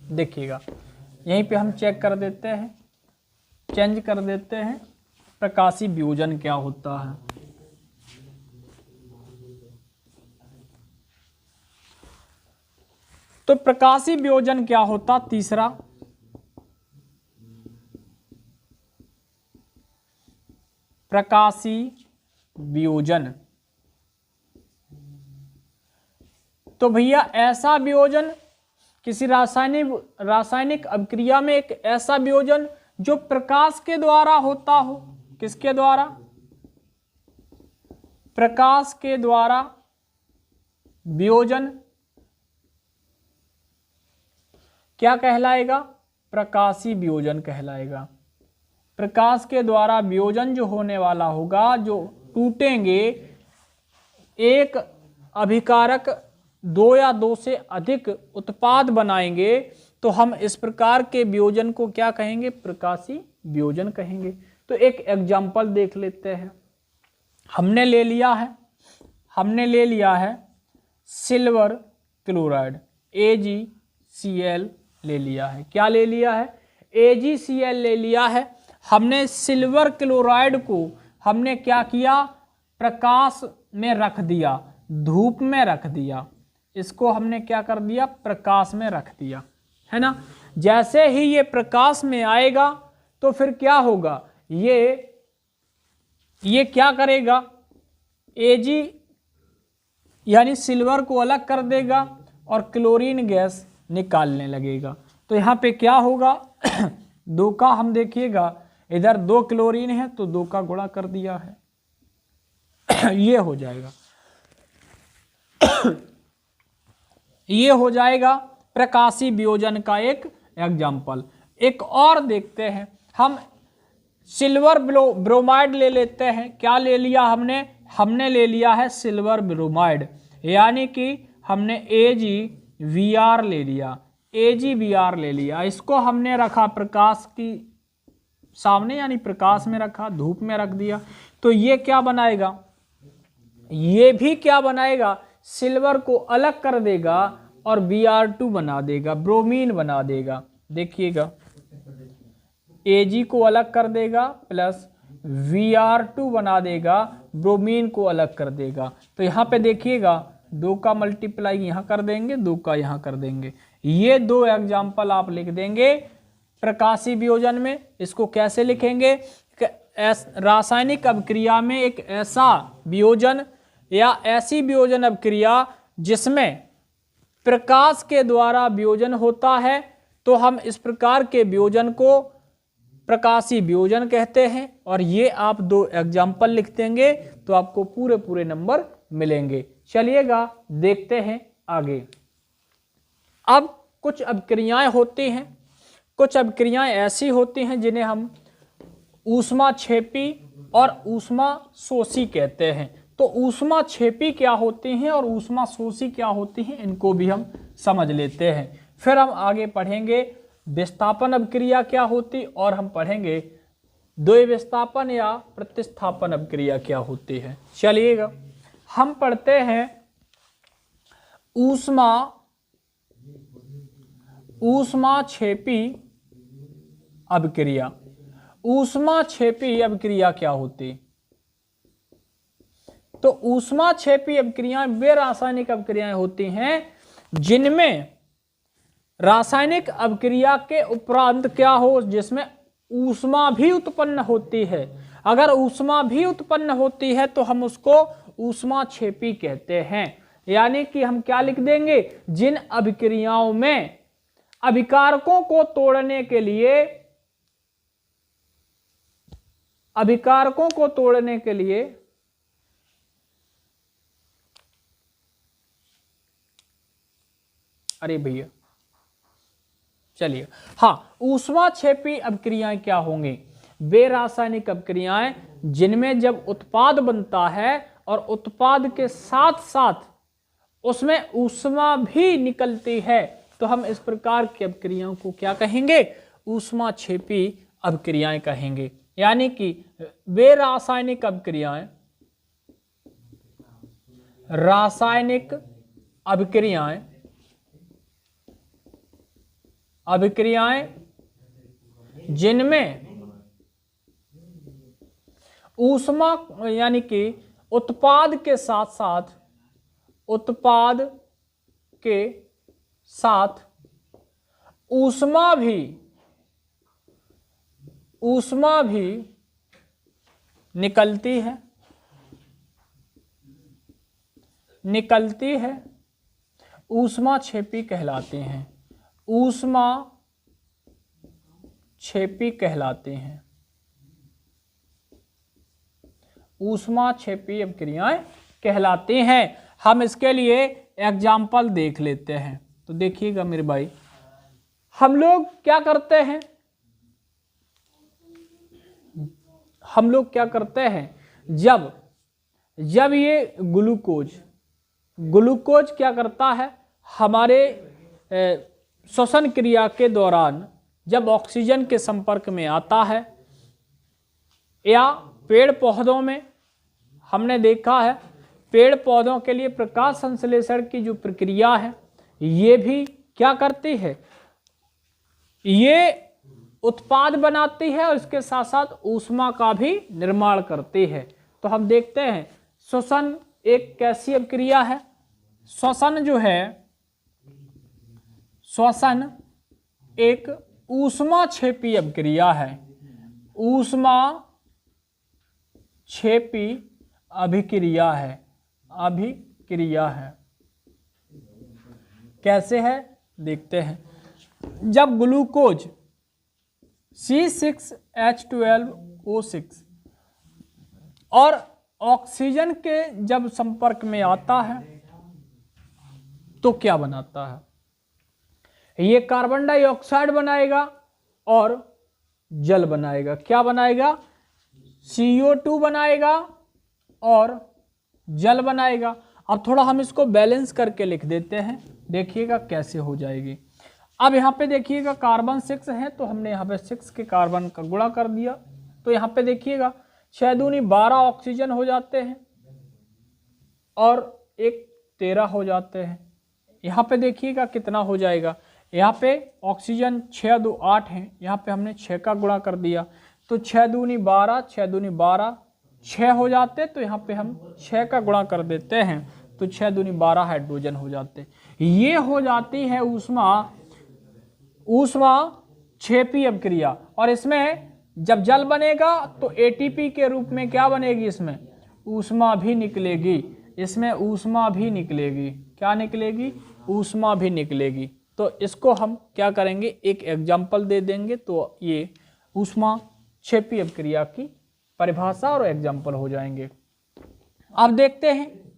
देखिएगा यहीं पे हम चेक कर देते हैं, चेंज कर देते हैं, प्रकाशीय वियोजन क्या होता है। तो प्रकाशीय वियोजन क्या होता? तीसरा, प्रकाशीय वियोजन। तो भैया ऐसा वियोजन किसी रासायनिक अभिक्रिया में एक ऐसा वियोजन जो प्रकाश के द्वारा होता हो। किसके द्वारा? प्रकाश के द्वारा वियोजन क्या कहलाएगा? प्रकाशीय वियोजन कहलाएगा। प्रकाश के द्वारा वियोजन जो होने वाला होगा, जो टूटेंगे, एक अभिकारक दो या दो से अधिक उत्पाद बनाएंगे, तो हम इस प्रकार के वियोजन को क्या कहेंगे? प्रकाशीय वियोजन कहेंगे। तो एक एग्जाम्पल देख लेते हैं। हमने ले लिया है सिल्वर क्लोराइड, AgCl ले लिया है। क्या ले लिया है? AgCl ले लिया है। हमने सिल्वर क्लोराइड को हमने क्या किया? प्रकाश में रख दिया, धूप में रख दिया। इसको हमने क्या कर दिया? प्रकाश में रख दिया, है ना। जैसे ही ये प्रकाश में आएगा तो फिर क्या होगा? ये क्या करेगा? Ag यानी सिल्वर को अलग कर देगा और क्लोरीन गैस निकालने लगेगा। तो यहाँ पे क्या होगा? दो का हम देखिएगा, इधर 2 क्लोरीन है तो 2 का गुणा कर दिया है। ये हो जाएगा ये हो जाएगा प्रकाशीय वियोजन का एक एग्जाम्पल। एक और देखते हैं, हम सिल्वर ब्रोमाइड ले लेते हैं। क्या ले लिया हमने ले लिया है सिल्वर ब्रोमाइड, यानी कि हमने AgVr ले लिया, AgVr ले लिया। इसको हमने रखा प्रकाश की सामने, यानी प्रकाश में रखा, धूप में रख दिया। तो ये क्या बनाएगा? ये भी क्या बनाएगा? सिल्वर को अलग कर देगा और Br2 बना देगा, ब्रोमीन बना देगा। देखिएगा, Ag को अलग कर देगा प्लस Br2 बना देगा, ब्रोमीन को अलग कर देगा। तो यहाँ पे देखिएगा 2 का मल्टीप्लाई यहाँ कर देंगे, 2 का यहाँ कर देंगे। ये 2 एग्जाम्पल आप लिख देंगे प्रकाशीय वियोजन में। इसको कैसे लिखेंगे? रासायनिक अभिक्रिया में एक ऐसा वियोजन या ऐसी वियोजन अभिक्रिया जिसमें प्रकाश के द्वारा वियोजन होता है, तो हम इस प्रकार के वियोजन को प्रकाशीय वियोजन कहते हैं। और ये आप 2 एग्जाम्पल लिख देंगे तो आपको पूरे नंबर मिलेंगे। चलिएगा देखते हैं आगे। अब कुछ अभिक्रियाएं होती हैं, कुछ अभिक्रियाएं ऐसी होती हैं जिन्हें हम ऊष्माक्षेपी और ऊष्माशोषी कहते हैं। तो ऊष्माक्षेपी क्या होती हैं और ऊष्माशोषी क्या होती हैं, इनको भी हम समझ लेते हैं। फिर हम आगे पढ़ेंगे विस्थापन अभिक्रिया क्या होती, और हम पढ़ेंगे द्विविस्थापन या प्रतिस्थापन अभिक्रिया क्या होती है। चलिएगा हम पढ़ते हैं ऊष्माक्षेपी अभिक्रिया। ऊष्माक्षेपी अभिक्रिया क्या होती? तो ऊष्माक्षेपी अभिक्रियाएं वे रासायनिक अभिक्रियाएं होती हैं जिनमें रासायनिक अभिक्रिया के उपरांत क्या हो, जिसमें ऊष्मा भी उत्पन्न होती है। अगर ऊष्मा भी उत्पन्न होती है तो हम उसको ऊष्माक्षेपी कहते हैं। यानी कि हम क्या लिख देंगे? जिन अभिक्रियाओं में अभिकारकों को तोड़ने के लिए अरे भैया चलिए, हाँ, ऊष्माक्षेपी अभिक्रियाएं क्या होंगी? वे रासायनिक अभिक्रियाएं जिनमें जब उत्पाद बनता है और उत्पाद के साथ साथ उसमें ऊष्मा भी निकलती है, तो हम इस प्रकार की अभिक्रियाओं को क्या कहेंगे? ऊष्माक्षेपी अभिक्रियाएं कहेंगे। यानी कि वे रासायनिक अभिक्रियाएं जिनमें ऊष्मा यानी कि उत्पाद के साथ ऊष्मा भी निकलती है, ऊष्मा क्षेपी कहलाते हैं, ऊष्मा क्षेपी अभिक्रियाएं कहलाती हैं। हम इसके लिए एग्जाम्पल देख लेते हैं। तो देखिएगा मेरे भाई, हम लोग क्या करते हैं, जब ये ग्लूकोज क्या करता है, हमारे श्वसन क्रिया के दौरान जब ऑक्सीजन के संपर्क में आता है, या पेड़ पौधों में हमने देखा है, पेड़ पौधों के लिए प्रकाश संश्लेषण की जो प्रक्रिया है, ये भी क्या करती है, ये उत्पाद बनाती है और इसके साथ साथ ऊष्मा का भी निर्माण करती है। तो हम देखते हैं श्वसन एक कैसी अभिक्रिया है। श्वसन जो है, श्वसन एक ऊष्मा क्षेपी अभिक्रिया है, ऊष्मा क्षेपी अभिक्रिया है। कैसे है देखते हैं। जब ग्लूकोज C6H12O6 और ऑक्सीजन के जब संपर्क में आता है तो क्या बनाता है, ये कार्बन डाइऑक्साइड बनाएगा और जल बनाएगा। क्या बनाएगा, CO2 बनाएगा और जल बनाएगा। अब थोड़ा हम इसको बैलेंस करके लिख देते हैं, देखिएगा कैसे हो जाएगी। अब यहाँ पे देखिएगा कार्बन 6 है, तो हमने यहाँ पे 6 के कार्बन का गुणा कर दिया, तो यहाँ पे देखिएगा 6 दूनी 12 ऑक्सीजन हो जाते हैं और 1 13 हो जाते हैं। यहाँ पे देखिएगा कितना हो जाएगा, यहाँ पे ऑक्सीजन 6 2 8 है, यहाँ पे हमने 6 का गुणा कर दिया, तो 6 दूनी 12 6 दूनी 12 6 हो जाते, तो यहाँ पे हम 6 का गुणा कर देते हैं, तो 6 दूनी 12 हाइड्रोजन हो जाते। ये हो जाती है ऊष्मा क्षेपी अभिक्रिया। और इसमें जब जल बनेगा तो ATP के रूप में क्या बनेगी, इसमें ऊष्मा भी निकलेगी, क्या निकलेगी, ऊष्मा भी निकलेगी। तो इसको हम क्या करेंगे, एक एग्जाम्पल दे देंगे, तो ये ऊष्मा क्षेपी अभिक्रिया की परिभाषा और एग्जाम्पल हो जाएंगे। अब देखते हैं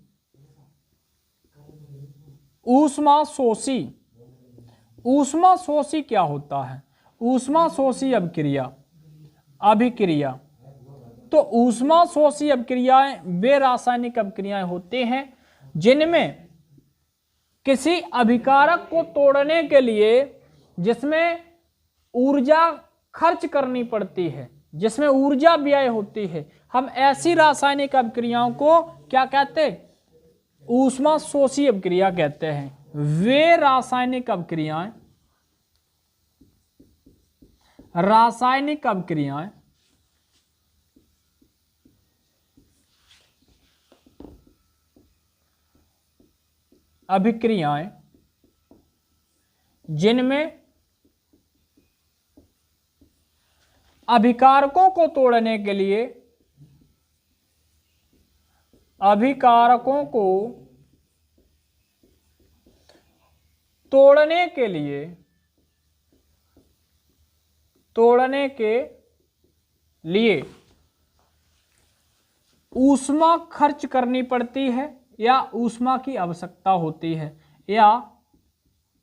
ऊष्मा शोषी क्या होता है। ऊष्मा शोषी अभिक्रिया, तो ऊष्मा शोषी अभिक्रियाएं वे रासायनिक अभिक्रियाएं होती हैं जिनमें किसी अभिकारक को तोड़ने के लिए जिसमें ऊर्जा खर्च करनी पड़ती है, जिसमें ऊर्जा व्यय होती है, हम ऐसी रासायनिक अभिक्रियाओं को क्या कहते हैं, ऊष्मा शोषी अभिक्रिया कहते हैं। वे रासायनिक अभिक्रियाएं जिनमें अभिकारकों को तोड़ने के लिए तोड़ने के लिए ऊष्मा खर्च करनी पड़ती है या ऊष्मा की आवश्यकता होती है या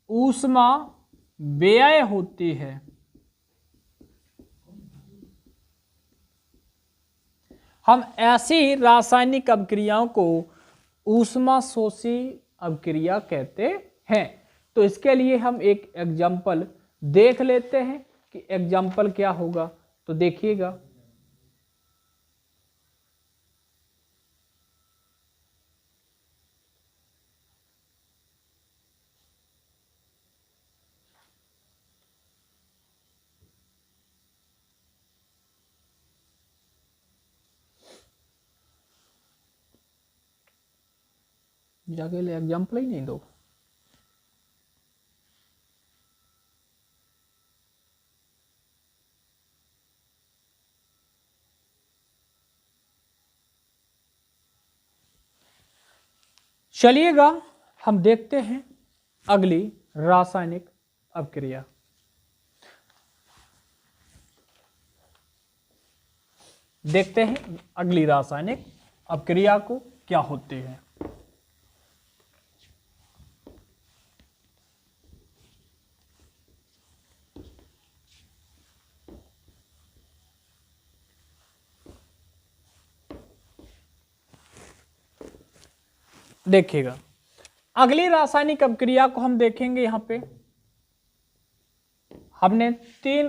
ऊष्मा व्यय होती है। हम ऐसी रासायनिक अभिक्रियाओं को ऊष्मा शोषी अभिक्रिया कहते हैं। तो इसके लिए हम एक एग्जाम्पल देख लेते हैं कि एग्जाम्पल क्या होगा। तो देखिएगा, जाके ले एग्जाम्पल ही नहीं दो। चलिएगा हम देखते हैं अगली रासायनिक अपक्रिया। देखते हैं अगली रासायनिक अपक्रिया को क्या होती है। देखिएगा अगली रासायनिक अपक्रिया को हम देखेंगे। यहां पे हमने 3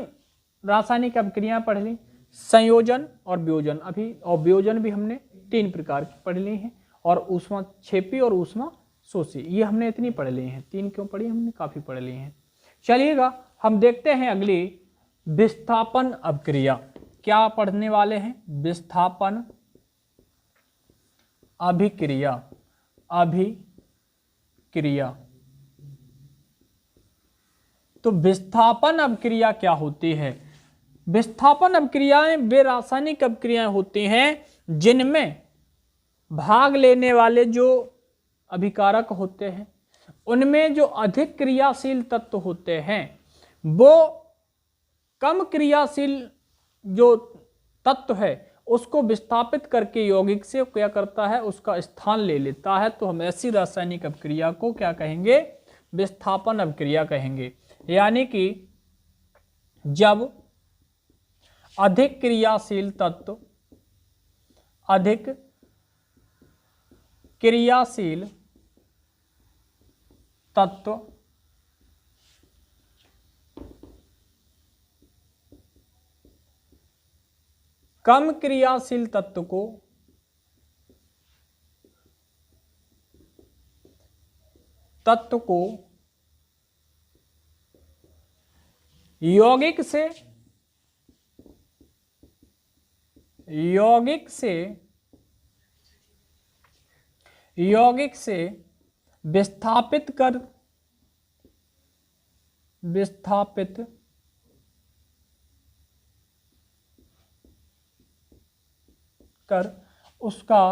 रासायनिक अपक्रियाएं पढ़ ली, संयोजन और वियोजन। अभी और वियोजन भी हमने 3 प्रकार की पढ़ ली हैं, और ऊष्मा क्षेपी और ऊष्मा शोषी, ये हमने इतनी पढ़ ली हैं। 3 क्यों पढ़ी, हमने काफी पढ़ ली हैं। चलिएगा हम देखते हैं अगली विस्थापन अपक्रिया। क्या पढ़ने वाले हैं? विस्थापन अभिक्रिया। अभिक्रिया। तो विस्थापन अपक्रिया क्या होती है? विस्थापन अपक्रियाएं वे रासायनिक अपक्रियाएं होती हैं जिनमें भाग लेने वाले जो अभिकारक होते हैं उनमें जो अधिक क्रियाशील तत्व होते हैं वो कम क्रियाशील जो तत्व है उसको विस्थापित करके यौगिक से क्या करता है, उसका स्थान ले लेता है। तो हम ऐसी रासायनिक अपक्रिया को क्या कहेंगे? विस्थापन अपक्रिया कहेंगे। यानी कि जब अधिक क्रियाशील तत्व कम क्रियाशील तत्व को यौगिक से विस्थापित कर उसका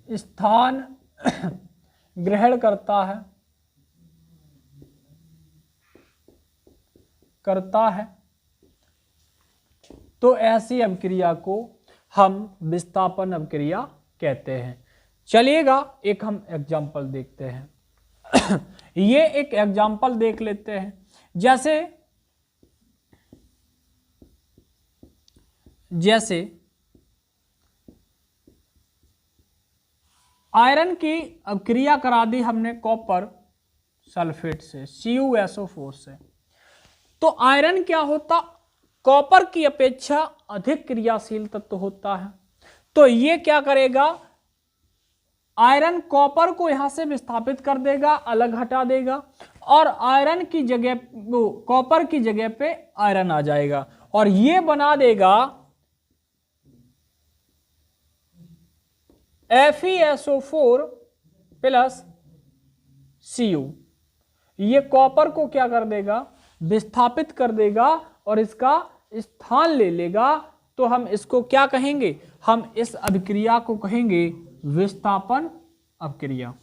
स्थान ग्रहण करता है तो ऐसी अपक्रिया को हम विस्थापन अपक्रिया कहते हैं। चलिएगा एक हम एग्जाम्पल देखते हैं। ये एक एग्जाम्पल देख लेते हैं। जैसे आयरन की अपक्रिया करा दी हमने कॉपर सल्फेट से, CuSO4 से। तो आयरन क्या होता? कॉपर की अपेक्षा अधिक क्रियाशील तत्व होता है। तो ये क्या करेगा? आयरन कॉपर को यहां से विस्थापित कर देगा, अलग हटा देगा, और आयरन की जगह कॉपर की जगह पे आयरन आ जाएगा और ये बना देगा FeSO4 प्लस Cu। ये कॉपर को क्या कर देगा? विस्थापित कर देगा और इसका स्थान ले लेगा। तो हम इसको क्या कहेंगे? हम इस अभिक्रिया को कहेंगे विस्थापन अपक्रिया।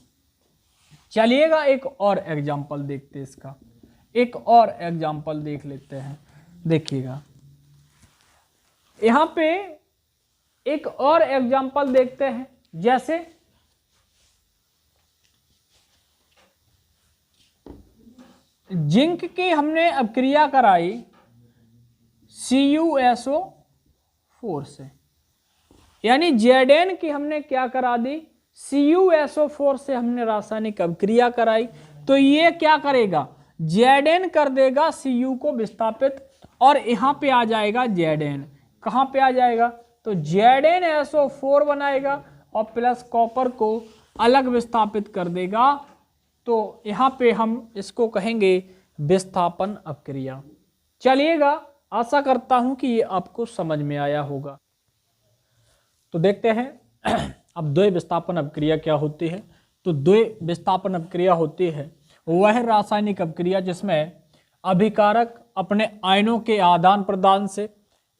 चलिएगा एक और एग्जाम्पल देखते हैं इसका। एक और एग्जाम्पल देख लेते हैं। देखिएगा यहां पे एक और एग्जाम्पल देखते हैं। जैसे जिंक की हमने अपक्रिया कराई CuSO4 से, यानी Zn की हमने क्या करा दी? CuSO4 से हमने रासायनिक अपक्रिया कराई। तो ये क्या करेगा? Zn कर देगा Cu को विस्थापित और यहां पे आ जाएगा Zn। कहां पे आ जाएगा? तो ZnSO4 बनाएगा और प्लस कॉपर को अलग विस्थापित कर देगा। तो यहां पे हम इसको कहेंगे विस्थापन अपक्रिया। चलिएगा आशा करता हूं कि ये आपको समझ में आया होगा। तो देखते हैं अब द्वय विस्थापन अपक्रिया क्या होती है। तो द्वय विस्थापन अपक्रिया होती है वह रासायनिक अपक्रिया जिसमें अभिकारक अपने आयनों के आदान प्रदान से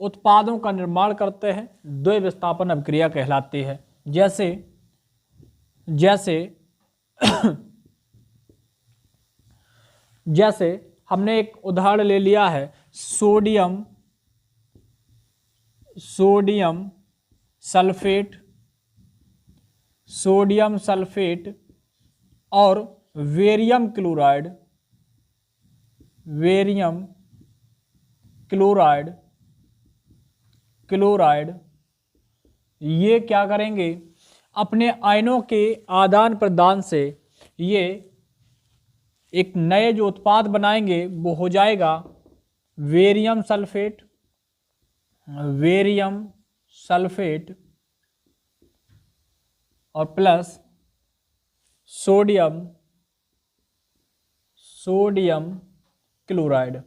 उत्पादों का निर्माण करते हैं, द्वय विस्थापन अपक्रिया कहलाती है। जैसे जैसे जैसे हमने एक उदाहरण ले लिया है सोडियम सल्फेट, सोडियम सल्फेट और वेरियम क्लोराइड, क्लोराइड ये क्या करेंगे, अपने आयनों के आदान प्रदान से ये एक नए जो उत्पाद बनाएंगे वो हो जाएगा वेरियम सल्फेट और प्लस सोडियम क्लोराइड।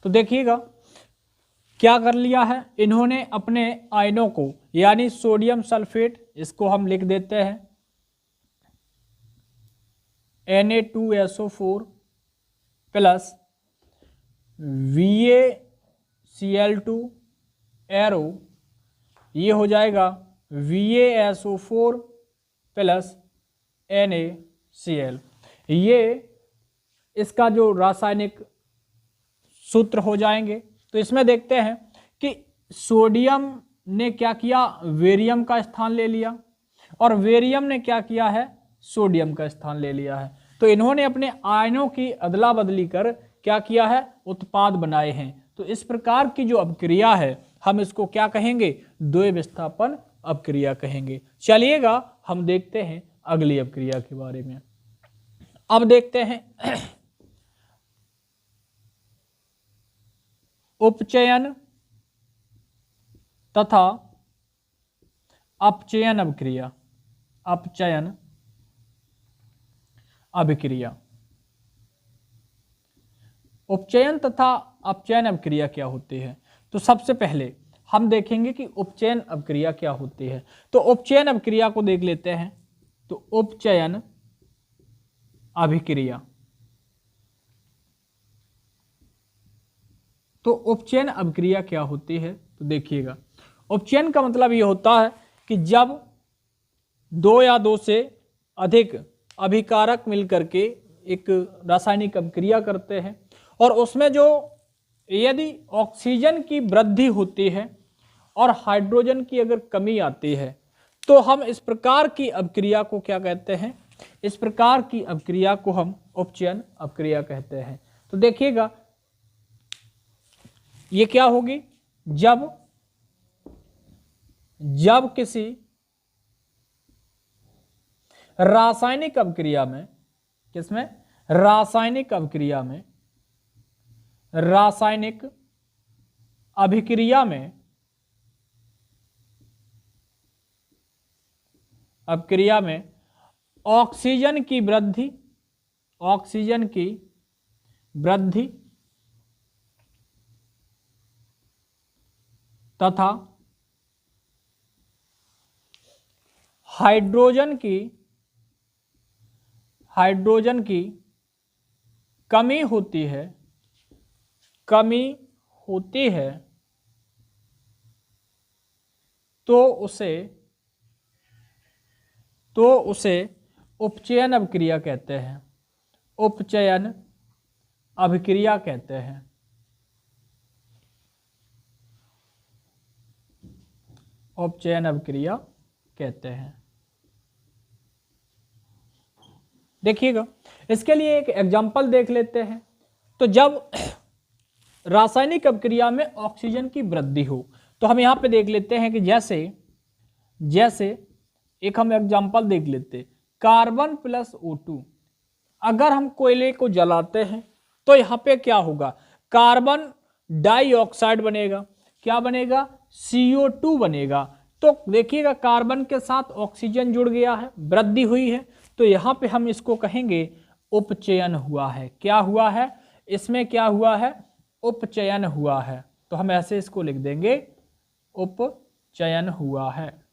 तो देखिएगा क्या कर लिया है इन्होंने, अपने आयनों को यानी सोडियम सल्फेट, इसको हम लिख देते हैं Na2SO4 प्लस VaCl2 एरो, ये हो जाएगा VaSO4 प्लस NaCl। ये इसका जो रासायनिक सूत्र हो जाएंगे। तो इसमें देखते हैं कि सोडियम ने क्या किया, वेरियम का स्थान ले लिया और वेरियम ने क्या किया है, सोडियम का स्थान ले लिया है। तो इन्होंने अपने आयनों की अदला बदली कर क्या किया है, उत्पाद बनाए हैं। तो इस प्रकार की जो अभिक्रिया है हम इसको क्या कहेंगे, द्वय विस्थापन अभिक्रिया कहेंगे। चलिएगा हम देखते हैं अगली अभिक्रिया के बारे में। अब देखते हैं उपचयन तथा अपचयन अभिक्रिया। उपचयन तथा अपचयन अभिक्रिया क्या होती है। तो सबसे पहले हम देखेंगे कि उपचयन अभिक्रिया क्या होती है। तो उपचयन अभिक्रिया को देख लेते हैं। तो उपचयन अभिक्रिया, तो उपचयन अभिक्रिया क्या होती है। तो देखिएगा उपचयन का मतलब ये होता है कि जब दो या दो से अधिक अभिकारक मिलकर के एक रासायनिक अभिक्रिया करते हैं और उसमें जो यदि ऑक्सीजन की वृद्धि होती है और हाइड्रोजन की अगर कमी आती है तो हम इस प्रकार की अभिक्रिया को क्या कहते हैं, इस प्रकार की अभिक्रिया को हम उपचयन अभिक्रिया कहते हैं। तो देखिएगा ये क्या होगी, जब किसी रासायनिक अभिक्रिया में, किसमें, रासायनिक अभिक्रिया में, रासायनिक अभिक्रिया में ऑक्सीजन की वृद्धि तथा हाइड्रोजन की कमी होती है तो उसे उपचयन अभिक्रिया कहते हैं, उपचयन अभिक्रिया कहते हैं। उपचयन अभिक्रिया कहते हैं। देखिएगा इसके लिए एक एग्जांपल देख लेते हैं। तो जब रासायनिक अभिक्रिया में ऑक्सीजन की वृद्धि हो तो हम यहां पे देख लेते हैं कि जैसे एक हम एग्जांपल देख लेते, कार्बन प्लस O2, अगर हम कोयले को जलाते हैं तो यहाँ पे क्या होगा, कार्बन डाइऑक्साइड बनेगा, क्या बनेगा, CO2 बनेगा। तो देखिएगा कार्बन के साथ ऑक्सीजन जुड़ गया है, वृद्धि हुई है, तो यहाँ पे हम इसको कहेंगे उपचयन हुआ है। क्या हुआ है, इसमें क्या हुआ है, उपचयन हुआ है। तो हम ऐसे इसको लिख देंगे उपचयन हुआ है।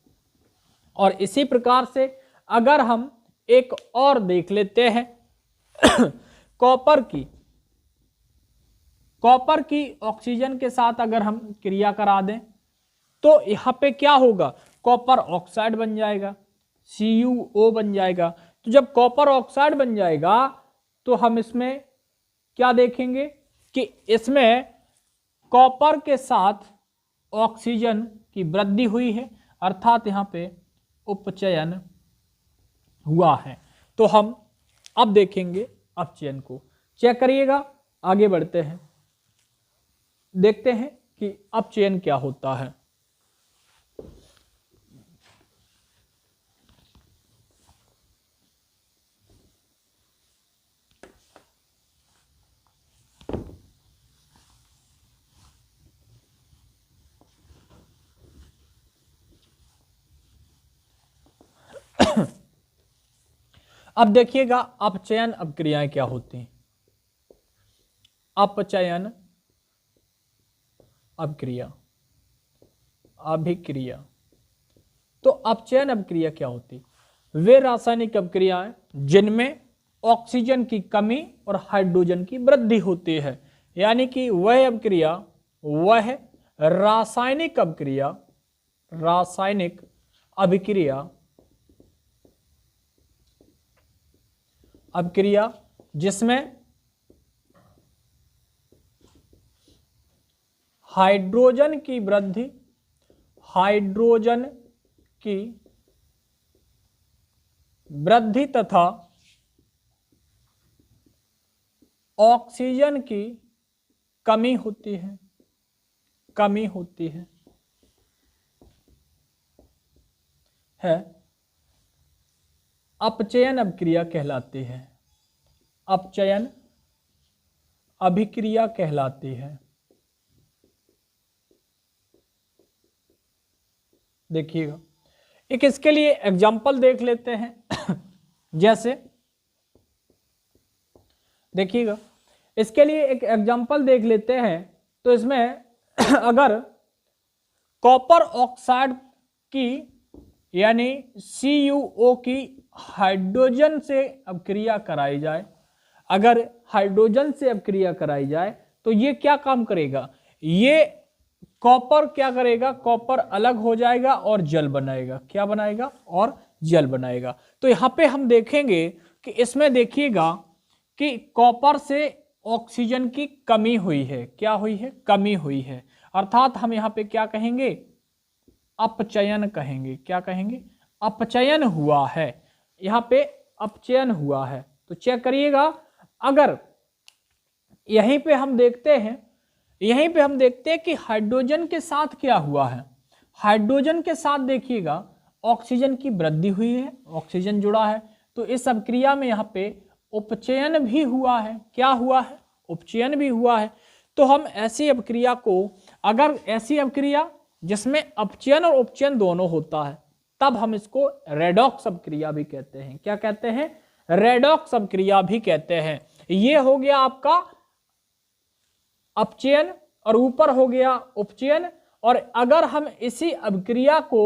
और इसी प्रकार से अगर हम एक और देख लेते हैं कॉपर की ऑक्सीजन के साथ अगर हम क्रिया करा दें तो यहाँ पे क्या होगा, कॉपर ऑक्साइड बन जाएगा, CuO बन जाएगा। तो जब कॉपर ऑक्साइड बन जाएगा तो हम इसमें क्या देखेंगे कि इसमें कॉपर के साथ ऑक्सीजन की वृद्धि हुई है, अर्थात यहाँ पे उपचयन हुआ है। तो हम अब देखेंगे अपचयन को, चेक करिएगा। आगे बढ़ते हैं, देखते हैं कि अपचयन क्या होता है। अब देखिएगा अपचयन अभिक्रियाएं क्या होती हैं। अपचयन अभिक्रिया। तो अपचयन अभिक्रिया क्या होती, वे रासायनिक अभिक्रियाएं जिनमें ऑक्सीजन की कमी और हाइड्रोजन की वृद्धि होती है, यानी कि वह अभिक्रिया, वह रासायनिक अभिक्रिया जिसमें हाइड्रोजन की वृद्धि तथा ऑक्सीजन की कमी होती है अपचयन अभिक्रिया कहलाती है। अपचयन अभिक्रिया कहलाती है। देखिएगा, एक इसके लिए एग्जाम्पल देख लेते हैं। जैसे देखिएगा, इसके लिए एक एग्जाम्पल देख लेते हैं। तो इसमें अगर कॉपर ऑक्साइड की यानी CuO की हाइड्रोजन से अभिक्रिया कराई जाए, अगर हाइड्रोजन से अभिक्रिया कराई जाए तो ये क्या काम करेगा, ये कॉपर क्या करेगा, कॉपर अलग हो जाएगा और जल बनाएगा। क्या बनाएगा, और जल बनाएगा। तो यहां पे हम देखेंगे कि इसमें देखिएगा कि कॉपर से ऑक्सीजन की कमी हुई है। क्या हुई है, कमी हुई है, अर्थात हम यहां पे क्या कहेंगे, अपचयन कहेंगे। क्या कहेंगे, अपचयन हुआ है। यहां पे अपचयन हुआ है। तो चेक करिएगा, अगर यहीं पे हम देखते हैं कि हाइड्रोजन के साथ क्या हुआ है, हाइड्रोजन के साथ देखिएगा ऑक्सीजन की वृद्धि हुई है, ऑक्सीजन जुड़ा है। तो इस अभिक्रिया में यहाँ पे उपचयन भी हुआ है। क्या हुआ है, उपचयन भी हुआ है। तो हम ऐसी अभिक्रिया को, अगर ऐसी अभिक्रिया जिसमें अपचयन और उपचयन दोनों होता है, तब हम इसको रेडॉक्स अभिक्रिया भी कहते हैं। क्या कहते हैं, रेडॉक्स अभिक्रिया भी कहते हैं। ये हो गया आपका अपचयन और ऊपर हो गया उपचयन। और अगर हम इसी अभिक्रिया को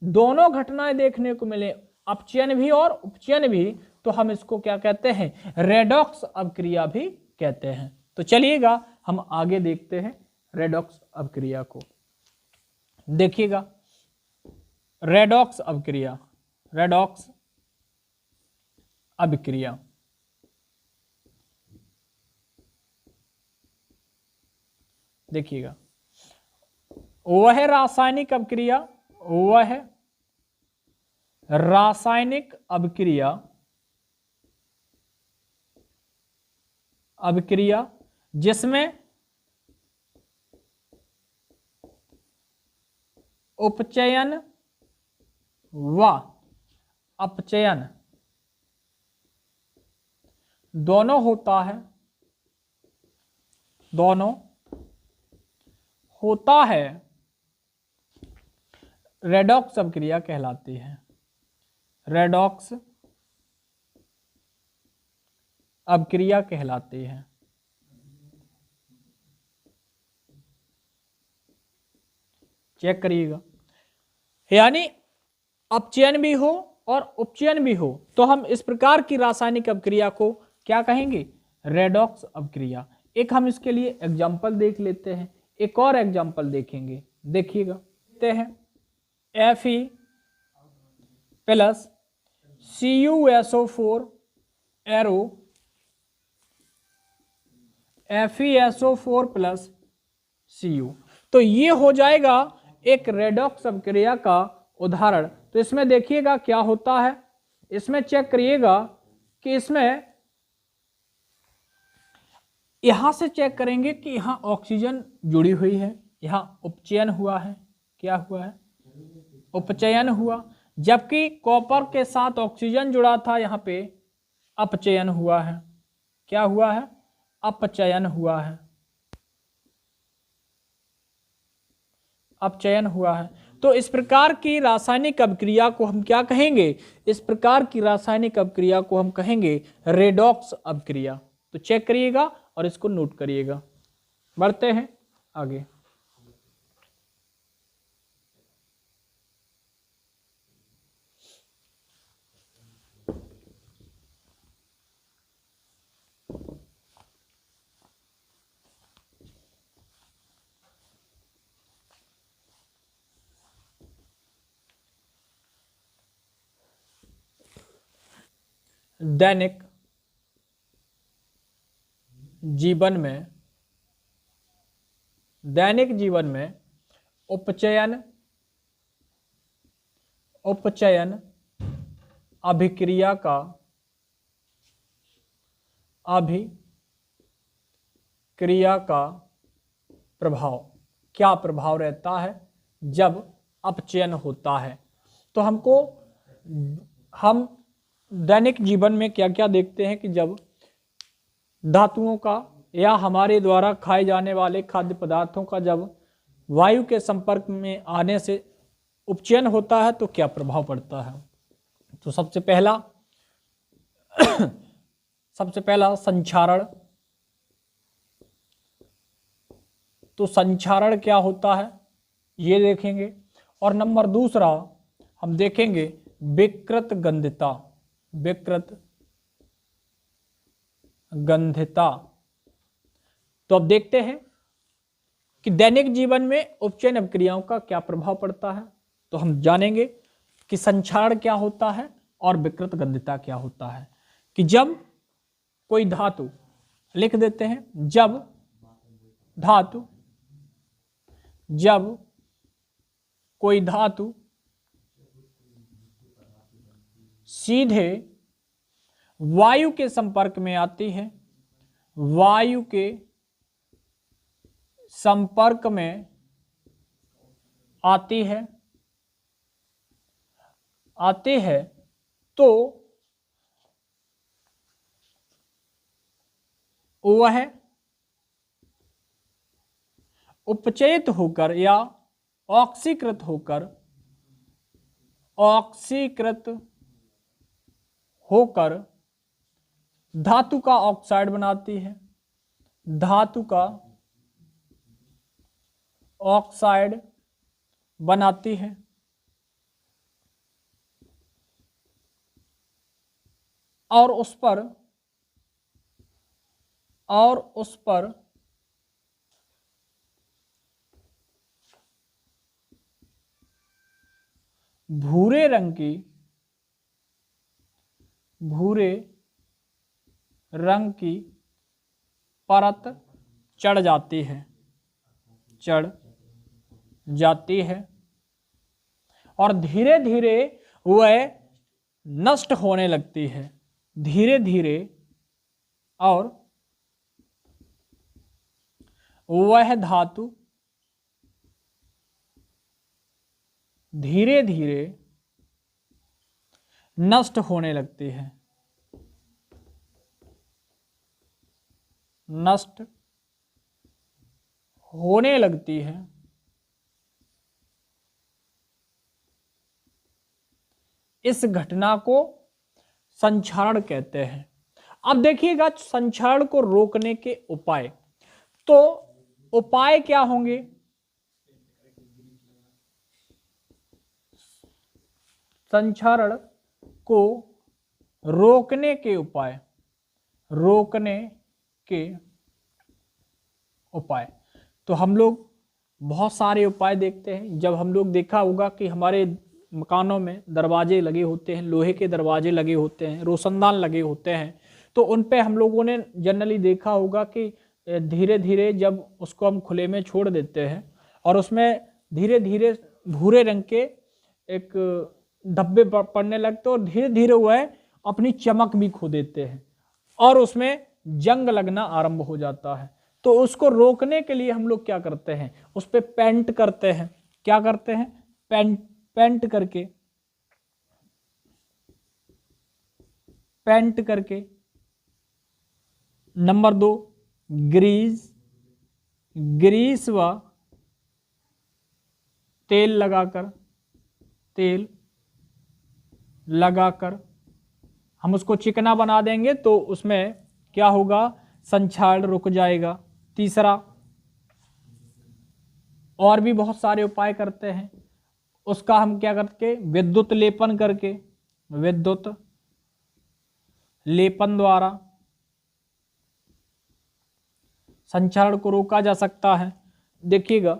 दोनों घटनाएं देखने को मिले, अपचयन भी और उपचयन भी, तो हम इसको क्या कहते हैं, रेडॉक्स अभिक्रिया भी कहते हैं। तो चलिएगा हम आगे देखते हैं रेडॉक्स अभिक्रिया को। देखिएगा, रेडॉक्स अभिक्रिया, रेडॉक्स अभिक्रिया देखिएगा, वह रासायनिक अभिक्रिया जिसमें उपचयन व अपचयन दोनों होता है, दोनों होता है, रेडॉक्स अभिक्रिया कहलाती है। रेडॉक्स अभिक्रिया कहलाती है। चेक करिएगा, यानी अपचयन भी हो और उपचयन भी हो, तो हम इस प्रकार की रासायनिक अभिक्रिया को क्या कहेंगे, रेडॉक्स अभिक्रिया। एक हम इसके लिए एग्जाम्पल देख लेते हैं, एक और एग्जाम्पल देखेंगे। देखिएगा, देखते हैं Fe plus CuSO4 arrow FeSO4 plus Cu। तो ये हो जाएगा एक रेडॉक्स अभिक्रिया का उदाहरण। तो इसमें देखिएगा क्या होता है, इसमें चेक करिएगा कि इसमें यहां से चेक करेंगे कि यहां ऑक्सीजन जुड़ी हुई है, यहां उपचयन हुआ है, क्या हुआ है, उपचयन हुआ, जबकि कॉपर के साथ ऑक्सीजन जुड़ा था, यहां पे अपचयन हुआ है। क्या हुआ है, अपचयन हुआ है, अपचयन हुआ है। तो इस प्रकार की रासायनिक अभिक्रिया को हम क्या कहेंगे, इस प्रकार की रासायनिक अभिक्रिया को हम कहेंगे रेडॉक्स अभिक्रिया। तो चेक करिएगा और इसको नोट करिएगा। बढ़ते हैं आगे। दैनिक जीवन में, दैनिक जीवन में उपचयन, उपचयन अभिक्रिया का, अभिक्रिया का प्रभाव, क्या प्रभाव रहता है जब अपचयन होता है। तो हम दैनिक जीवन में क्या क्या देखते हैं कि जब धातुओं का या हमारे द्वारा खाए जाने वाले खाद्य पदार्थों का जब वायु के संपर्क में आने से उपचयन होता है तो क्या प्रभाव पड़ता है। तो सबसे पहला संक्षारण। तो संक्षारण क्या होता है ये देखेंगे। और नंबर दूसरा हम देखेंगे विकृत गंधिता, विकृत गंधिता। तो अब देखते हैं कि दैनिक जीवन में उपचयन अभिक्रियाओं का क्या प्रभाव पड़ता है। तो हम जानेंगे कि संक्षारण क्या होता है और विकृत गंधिता क्या होता है। कि जब कोई धातु, लिख देते हैं, जब कोई धातु सीधे वायु के संपर्क में आती है, वायु के संपर्क में आती है तो वह उपचयित होकर या ऑक्सीकृत होकर धातु का ऑक्साइड बनाती है, धातु का ऑक्साइड बनाती है। और उस पर भूरे रंग की परत चढ़ जाती है और धीरे धीरे वह नष्ट होने लगती है, धीरे धीरे, और वह धातु धीरे धीरे नष्ट होने लगती है, नष्ट होने लगती है। इस घटना को संक्षारण कहते हैं। अब देखिएगा संक्षारण को रोकने के उपाय। तो उपाय क्या होंगे, संक्षारण को रोकने के उपाय, रोकने के उपाय। तो हम लोग बहुत सारे उपाय देखते हैं। जब हम लोग देखा होगा कि हमारे मकानों में दरवाजे लगे होते हैं, लोहे के दरवाजे लगे होते हैं, रोशनदान लगे होते हैं, तो उन पे हम लोगों ने जनरली देखा होगा कि धीरे धीरे जब उसको हम खुले में छोड़ देते हैं और उसमें धीरे धीरे भूरे रंग के एक धब्बे पड़ने लगते और धीरे धीरे वह अपनी चमक भी खो देते हैं और उसमें जंग लगना आरंभ हो जाता है। तो उसको रोकने के लिए हम लोग क्या करते हैं, उस पर पेंट करते हैं। क्या करते हैं? पेंट करके। नंबर 2, ग्रीस व तेल लगाकर हम उसको चिकना बना देंगे तो उसमें क्या होगा, संक्षारण रुक जाएगा। तीसरा, और भी बहुत सारे उपाय करते हैं, उसका हम क्या करके विद्युत लेपन द्वारा संक्षारण को रोका जा सकता है। देखिएगा,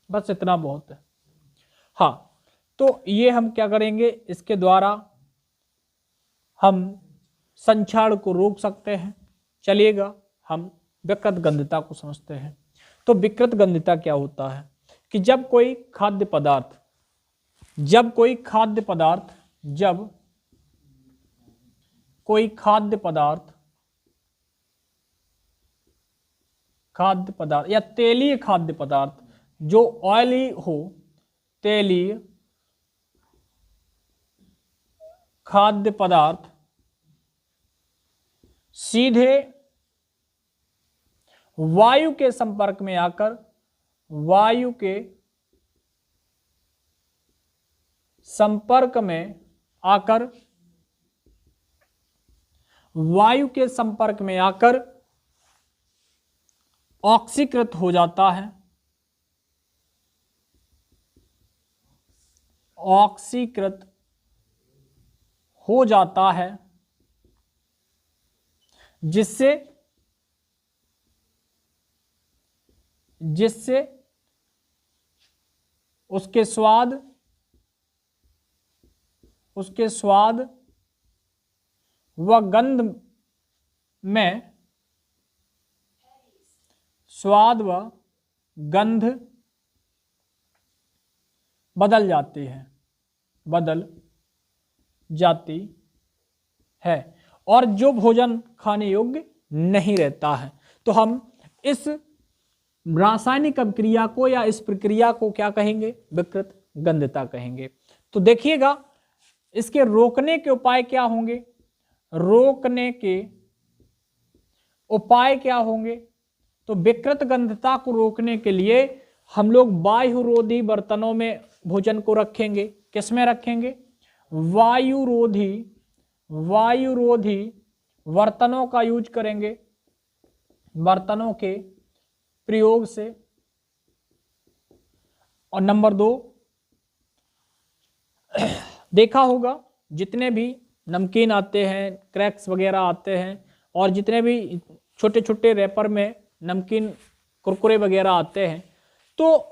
बस इतना बहुत है। हाँ, तो ये हम क्या करेंगे, इसके द्वारा हम संक्षारण को रोक सकते हैं। चलिएगा, हम विकृत गंधता को समझते हैं। तो विकृत गंधता क्या होता है कि जब कोई खाद्य पदार्थ या तेलीय खाद्य पदार्थ जो ऑयली हो, तेलीय खाद्य पदार्थ सीधे वायु के संपर्क में आकर ऑक्सीकृत हो जाता है। जिससे उसके स्वाद व गंध बदल जाती है और जो भोजन खाने योग्य नहीं रहता है। तो हम इस रासायनिक अभिक्रिया को या इस प्रक्रिया को क्या कहेंगे, विकृत गंधता कहेंगे। तो देखिएगा, इसके रोकने के उपाय क्या होंगे? तो विकृत गंधता को रोकने के लिए हम लोग वायुरोधी बर्तनों में भोजन को रखेंगे। किस में रखेंगे? वायुरोधी बर्तनों का यूज करेंगे, बर्तनों के प्रयोग से। और नंबर 2, देखा होगा जितने भी नमकीन आते हैं, क्रैक्स वगैरह आते हैं और जितने भी छोटे छोटे रैपर में नमकीन कुरकुरे वगैरह आते हैं, तो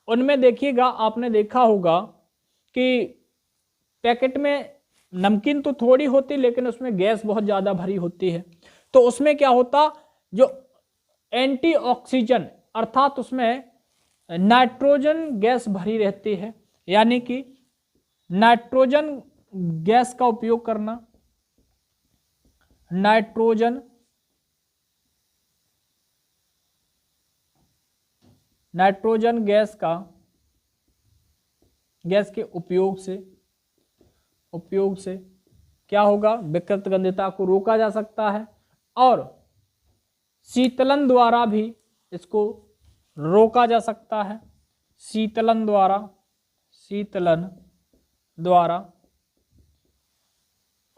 उनमें देखिएगा, आपने देखा होगा कि पैकेट में नमकीन तो थोड़ी होती लेकिन उसमें गैस बहुत ज़्यादा भरी होती है। तो उसमें क्या होता, जो एंटीऑक्सीजन अर्थात उसमें नाइट्रोजन गैस भरी रहती है, यानी कि नाइट्रोजन गैस का उपयोग करना, नाइट्रोजन गैस के उपयोग से क्या होगा, विकृत गंधता को रोका जा सकता है और शीतलन द्वारा भी इसको रोका जा सकता है। शीतलन द्वारा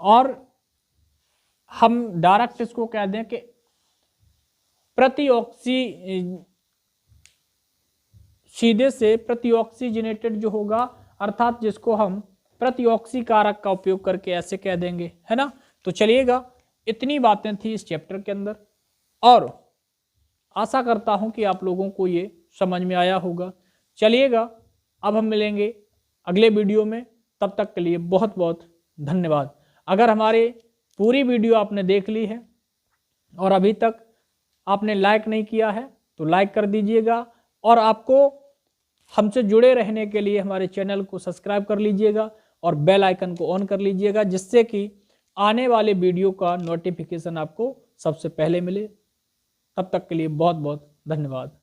और हम डायरेक्ट इसको कह दें कि सीधे से प्रतिऑक्सीजनेटेड जो होगा, अर्थात जिसको हम प्रतिऑक्सी कारक का उपयोग करके ऐसे कह देंगे, है ना। तो चलिएगा, इतनी बातें थी इस चैप्टर के अंदर और आशा करता हूं कि आप लोगों को ये समझ में आया होगा। चलिएगा, अब हम मिलेंगे अगले वीडियो में, तब तक के लिए बहुत बहुत धन्यवाद। अगर हमारे पूरी वीडियो आपने देख ली है और अभी तक आपने लाइक नहीं किया है तो लाइक कर दीजिएगा, और आपको हमसे जुड़े रहने के लिए हमारे चैनल को सब्सक्राइब कर लीजिएगा और बेल आइकन को ऑन कर लीजिएगा, जिससे कि आने वाले वीडियो का नोटिफिकेशन आपको सबसे पहले मिले। तब तक के लिए बहुत बहुत धन्यवाद।